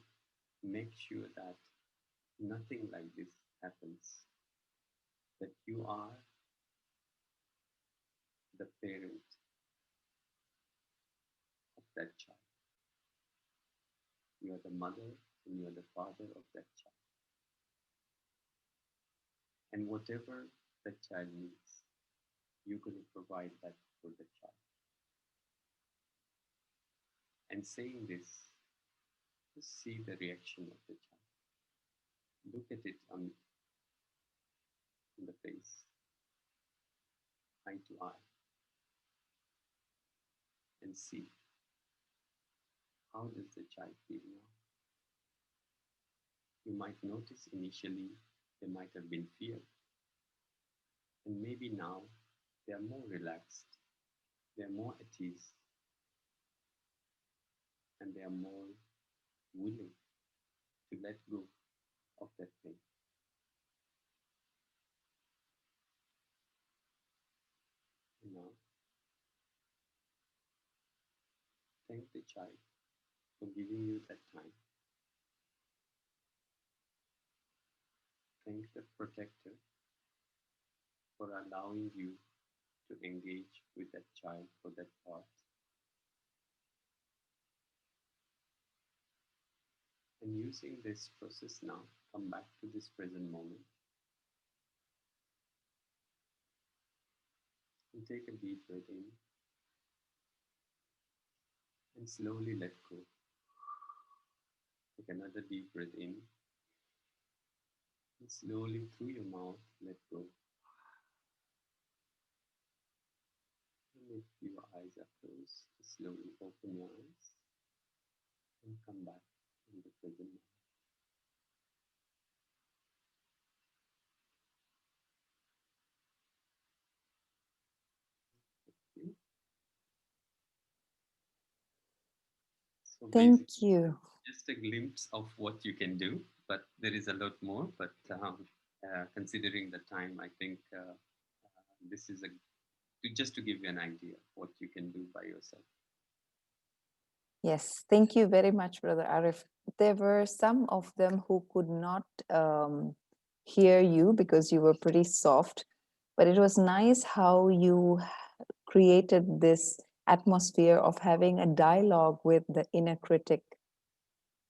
make sure that nothing like this happens, that you are the parent of that child. You are the mother and you are the father of that child. And whatever that child needs, you're going to provide that for the child. And saying this, just see the reaction of the child. Look at it in the face, eye to eye, and see how does the child feel now. You might notice initially there might have been fear, and maybe now they are more relaxed, they are more at ease, and they are more willing to let go of that pain. And now, thank the child for giving you that time. Thank the protector for allowing you to engage with that child for that part. And using this process now, come back to this present moment and take a deep breath in and slowly let go. Take another deep breath in and slowly through your mouth let go. And if your eyes are closed, slowly open your eyes and come back. So basically, Thank you. just a glimpse of what you can do, but there is a lot more. But considering the time, I think this is just to give you an idea of what you can do by yourself. Yes, thank you very much, Brother Arif. There were some of them who could not hear you because you were pretty soft, but it was nice how you created this atmosphere of having a dialogue with the inner critic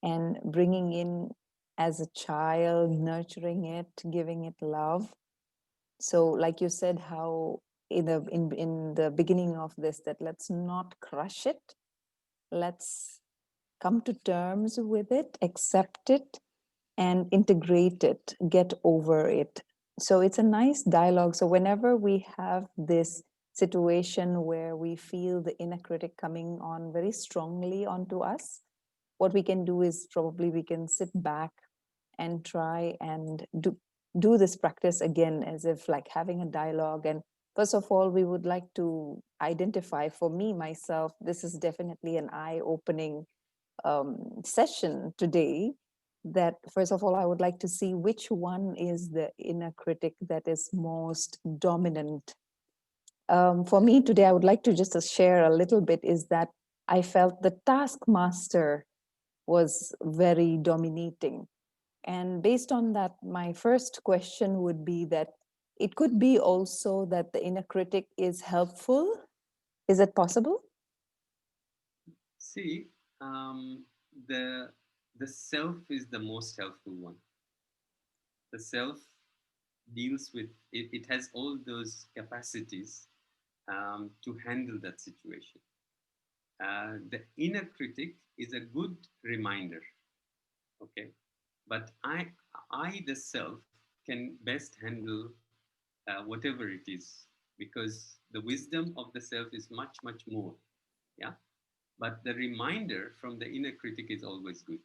and bringing in as a child, nurturing it, giving it love. So, like you said, how in the beginning of this, that let's not crush it, let's come to terms with it, accept it, and integrate it, get over it. So it's a nice dialogue. So whenever we have this situation where we feel the inner critic coming on very strongly onto us, what we can do is probably we can sit back and try and do this practice again, as if like having a dialogue. And first of all, we would like to identify, for me myself, this is definitely an eye-opening session today, that first of all I would like to see which one is the inner critic that is most dominant. For me today, I would like to just share a little bit, is that I felt the taskmaster was very dominating. And based on that, my first question would be that it could be also that the inner critic is helpful. Is it possible? See, um, the the self is the most helpful one. The self deals with it, it has all those capacities to handle that situation. The inner critic is a good reminder, okay? But I the self can best handle whatever it is, because the wisdom of the self is much, much more. Yeah. But the reminder from the inner critic is always good.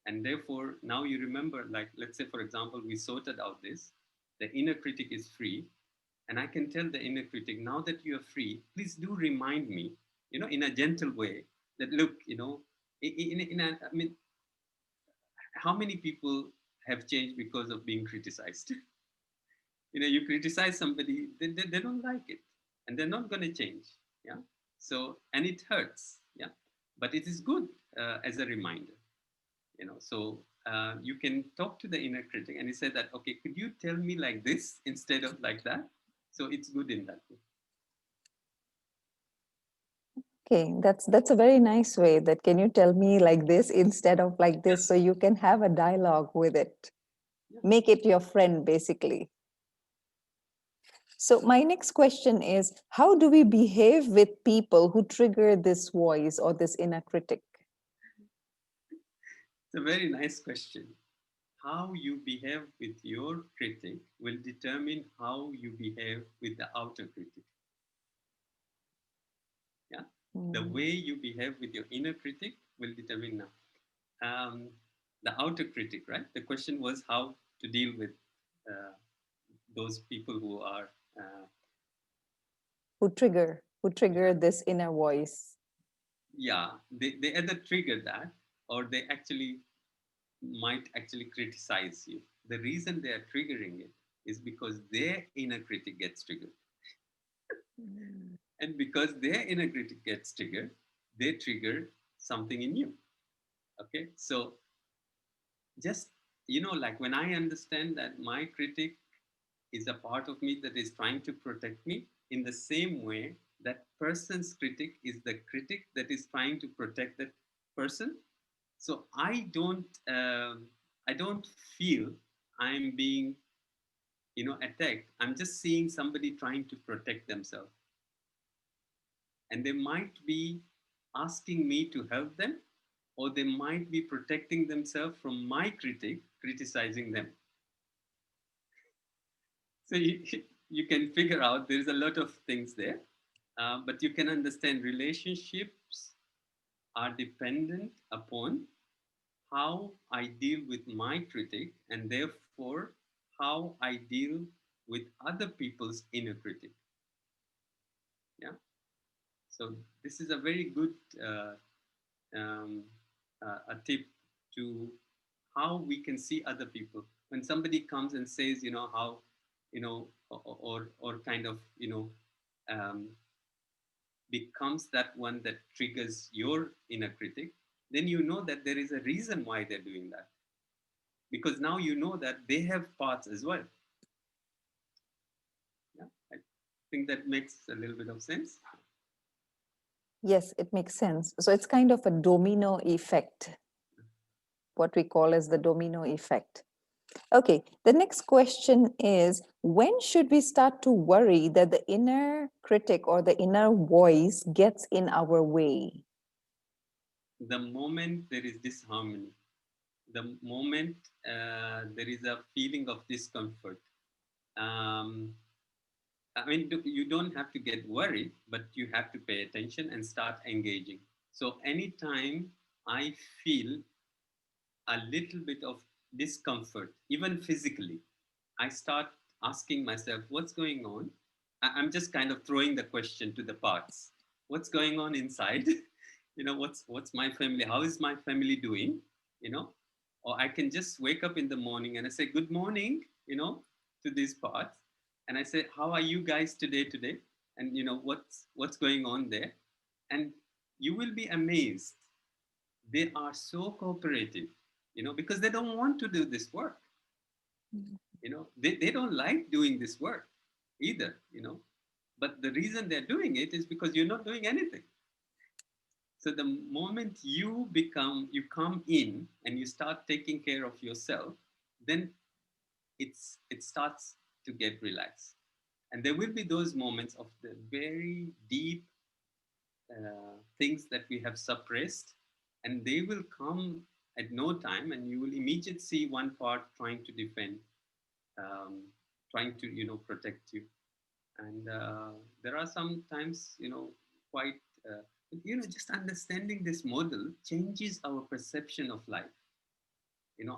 And therefore, now you remember, like, let's say, for example, we sorted out this, the inner critic is free. And I can tell the inner critic, now that you are free, please do remind me, in a gentle way, that look, I mean, how many people have changed because of being criticized? You criticize somebody, they don't like it, and they're not going to change. Yeah. So, and it hurts. Yeah. But it is good as a reminder. So you can talk to the inner critic and he said that, okay, could you tell me like this instead of like that? So it's good in that way. Okay, that's a very nice way, that can you tell me like this instead of like this, so you can have a dialogue with it. Yeah. Make it your friend, basically. So my next question is, how do we behave with people who trigger this voice or this inner critic? It's a very nice question. How you behave with your critic will determine how you behave with the outer critic. Yeah. The Mm. way you behave with your inner critic will determine now. Um, the outer critic, right? The question was how to deal with uh, those people who are, uh, Who trigger this inner voice? yeah, they either trigger that, or they actually might actually criticize you. The reason they are triggering it is because their inner critic gets triggered. Mm. And because their inner critic gets triggered, they trigger something in you. Okay. So just, like when I understand that my critic is a part of me that is trying to protect me, in the same way, that person's critic is the critic that is trying to protect that person. So I don't feel I'm being, attacked. I'm just seeing somebody trying to protect themselves, and they might be asking me to help them, or they might be protecting themselves from my critic criticizing them. So you can figure out there's a lot of things there, but you can understand relationships are dependent upon how I deal with my critic, and therefore how I deal with other people's inner critic. Yeah. So this is a very good uh, um, a tip to how we can see other people when somebody comes and says, how, or kind of, um, becomes that one that triggers your inner critic, then you know that there is a reason why they're doing that, because now you know that they have parts as well. Yeah, I think that makes a little bit of sense. Yes, it makes sense. So it's kind of a domino effect, what we call as the domino effect. Okay, the next question is, when should we start to worry that the inner critic or the inner voice gets in our way? The moment there is disharmony, the moment there is a feeling of discomfort, um, I mean, you don't have to get worried, but you have to pay attention and start engaging. So anytime I feel a little bit of discomfort, even physically, I start asking myself, what's going on? I'm just kind of throwing the question to the parts. What's going on inside? What's my family? How is my family doing? You know, or I can just wake up in the morning and I say, good morning, to these parts. And I say, how are you guys today? And what's going on there? And you will be amazed. They are so cooperative, because they don't want to do this work. They don't like doing this work either, but the reason they're doing it is because you're not doing anything. So the moment you come in and you start taking care of yourself, then it starts to get relaxed. And there will be those moments of the very deep things that we have suppressed, and they will come at no time, and you will immediately see one part trying to defend, um, trying to protect you. And there are sometimes quite just understanding this model changes our perception of life.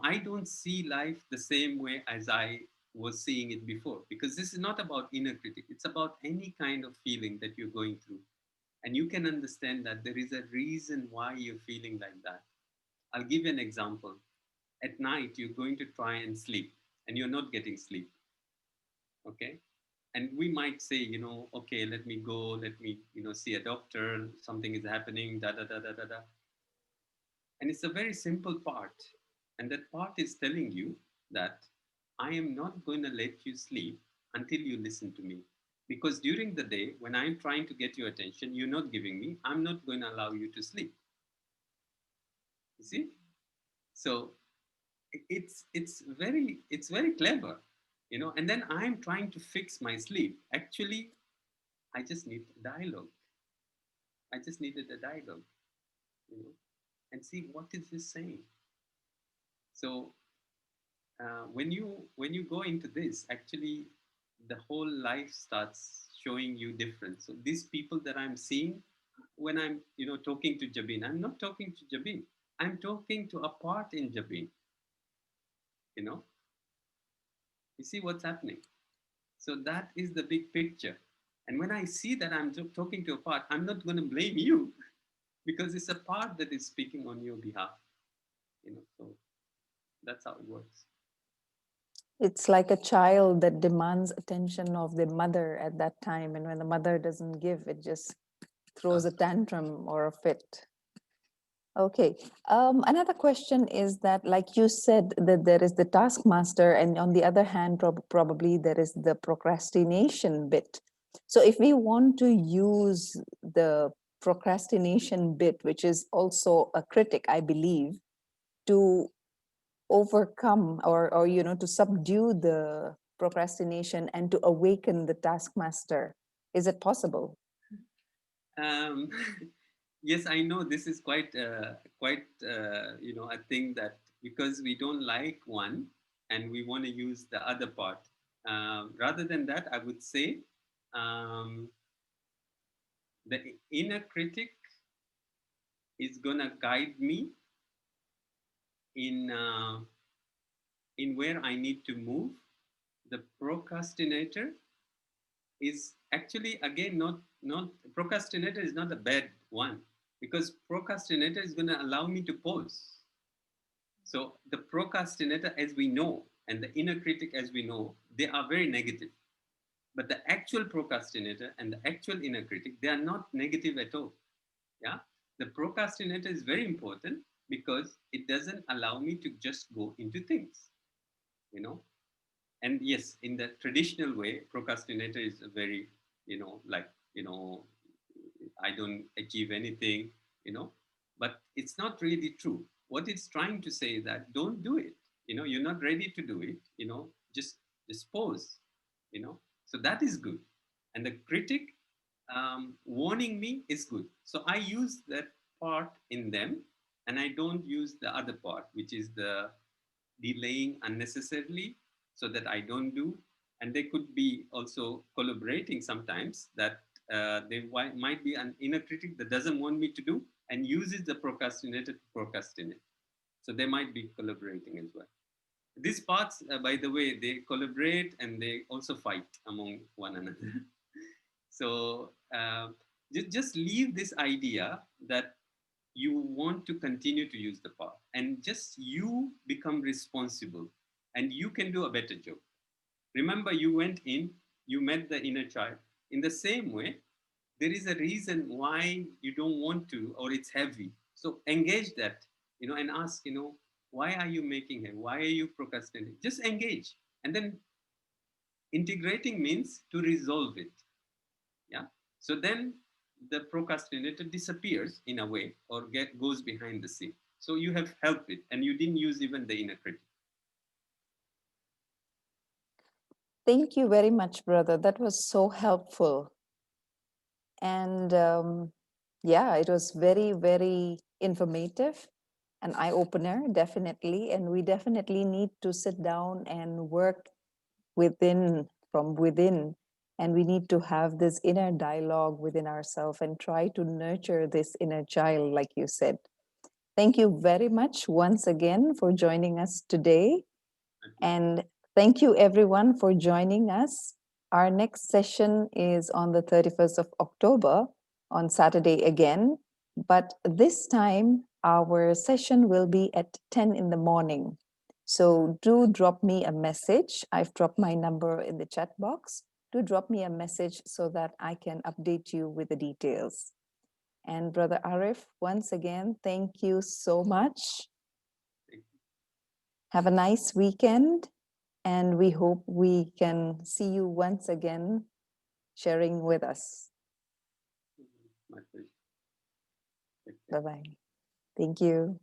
I don't see life the same way as I was seeing it before, because this is not about inner critic, it's about any kind of feeling that you're going through, and you can understand that there is a reason why you're feeling like that. I'll give you an example. At night you're going to try and sleep, and you're not getting sleep. Okay, and we might say, okay, let me go, let me see a doctor, something is happening, da da da da da da. And it's a very simple part, and that part is telling you that I am not going to let you sleep until you listen to me, because during the day when I'm trying to get your attention, you're not giving me, I'm not going to allow you to sleep. You see? So it's very clever, and then I'm trying to fix my sleep. Actually, I just need dialogue. I just needed a dialogue, you know, and see what is this saying. So when you go into this, actually, the whole life starts showing you different. So these people that I'm seeing, when I'm talking to Jabin, I'm not talking to Jabin. I'm talking to a part in Jabin. You know, you see what's happening. So that is the big picture. And when I see that I'm talking to a part, I'm not going to blame you because it's a part that is speaking on your behalf. So that's how it works. It's like a child that demands attention of the mother at that time. And when the mother doesn't give, it just throws a tantrum or a fit. Okay. Another question is that, like you said, that there is the taskmaster, and on the other hand, probably there is the procrastination bit. So, if we want to use the procrastination bit, which is also a critic, I believe, to overcome or to subdue the procrastination and to awaken the taskmaster, is it possible? Um, yes, I know this is quite a thing that because we don't like one and we want to use the other part. Rather than that, I would say um, the inner critic is gonna guide me in where I need to move. The procrastinator is actually, again, not procrastinator is not a bad one, because procrastinator is going to allow me to pause. So the procrastinator, as we know, and the inner critic, as we know, they are very negative. But the actual procrastinator and the actual inner critic, they are not negative at all. Yeah. The procrastinator is very important because it doesn't allow me to just go into things, you know. And yes, in the traditional way, procrastinator is a very, like, I don't achieve anything, you know. But it's not really true. What it's trying to say is that don't do it. You're not ready to do it. Just pause. So that is good. And the critic warning me is good. So I use that part in them, and I don't use the other part, which is the delaying unnecessarily, so that I don't do. And they could be also collaborating sometimes, that might be an inner critic that doesn't want me to do and uses the procrastinator to procrastinate. So they might be collaborating as well. These parts, by the way, they collaborate and they also fight among one another. So just leave this idea that you want to continue to use the power, and just you become responsible, and you can do a better job. Remember, you went in, you met the inner child. In the same way, there is a reason why you don't want to, or it's heavy. So engage that, and ask, why are you making it? Why are you procrastinating? Just engage. And then integrating means to resolve it. Yeah. So then the procrastinator disappears in a way, or goes behind the scene. So you have helped it, and you didn't use even the inner critic. Thank you very much, brother. That was so helpful. And yeah, it was very, very informative, an eye opener, definitely. And we definitely need to sit down and work from within. And we need to have this inner dialogue within ourselves and try to nurture this inner child, like you said. Thank you very much once again for joining us today. And thank you, everyone, for joining us. Our next session is on the 31st of October, on Saturday again. But this time, our session will be at 10 in the morning. So do drop me a message. I've dropped my number in the chat box. Do drop me a message so that I can update you with the details. And Brother Arif, once again, thank you so much. Have a nice weekend. And we hope we can see you once again sharing with us. My pleasure. Bye bye. Thank you.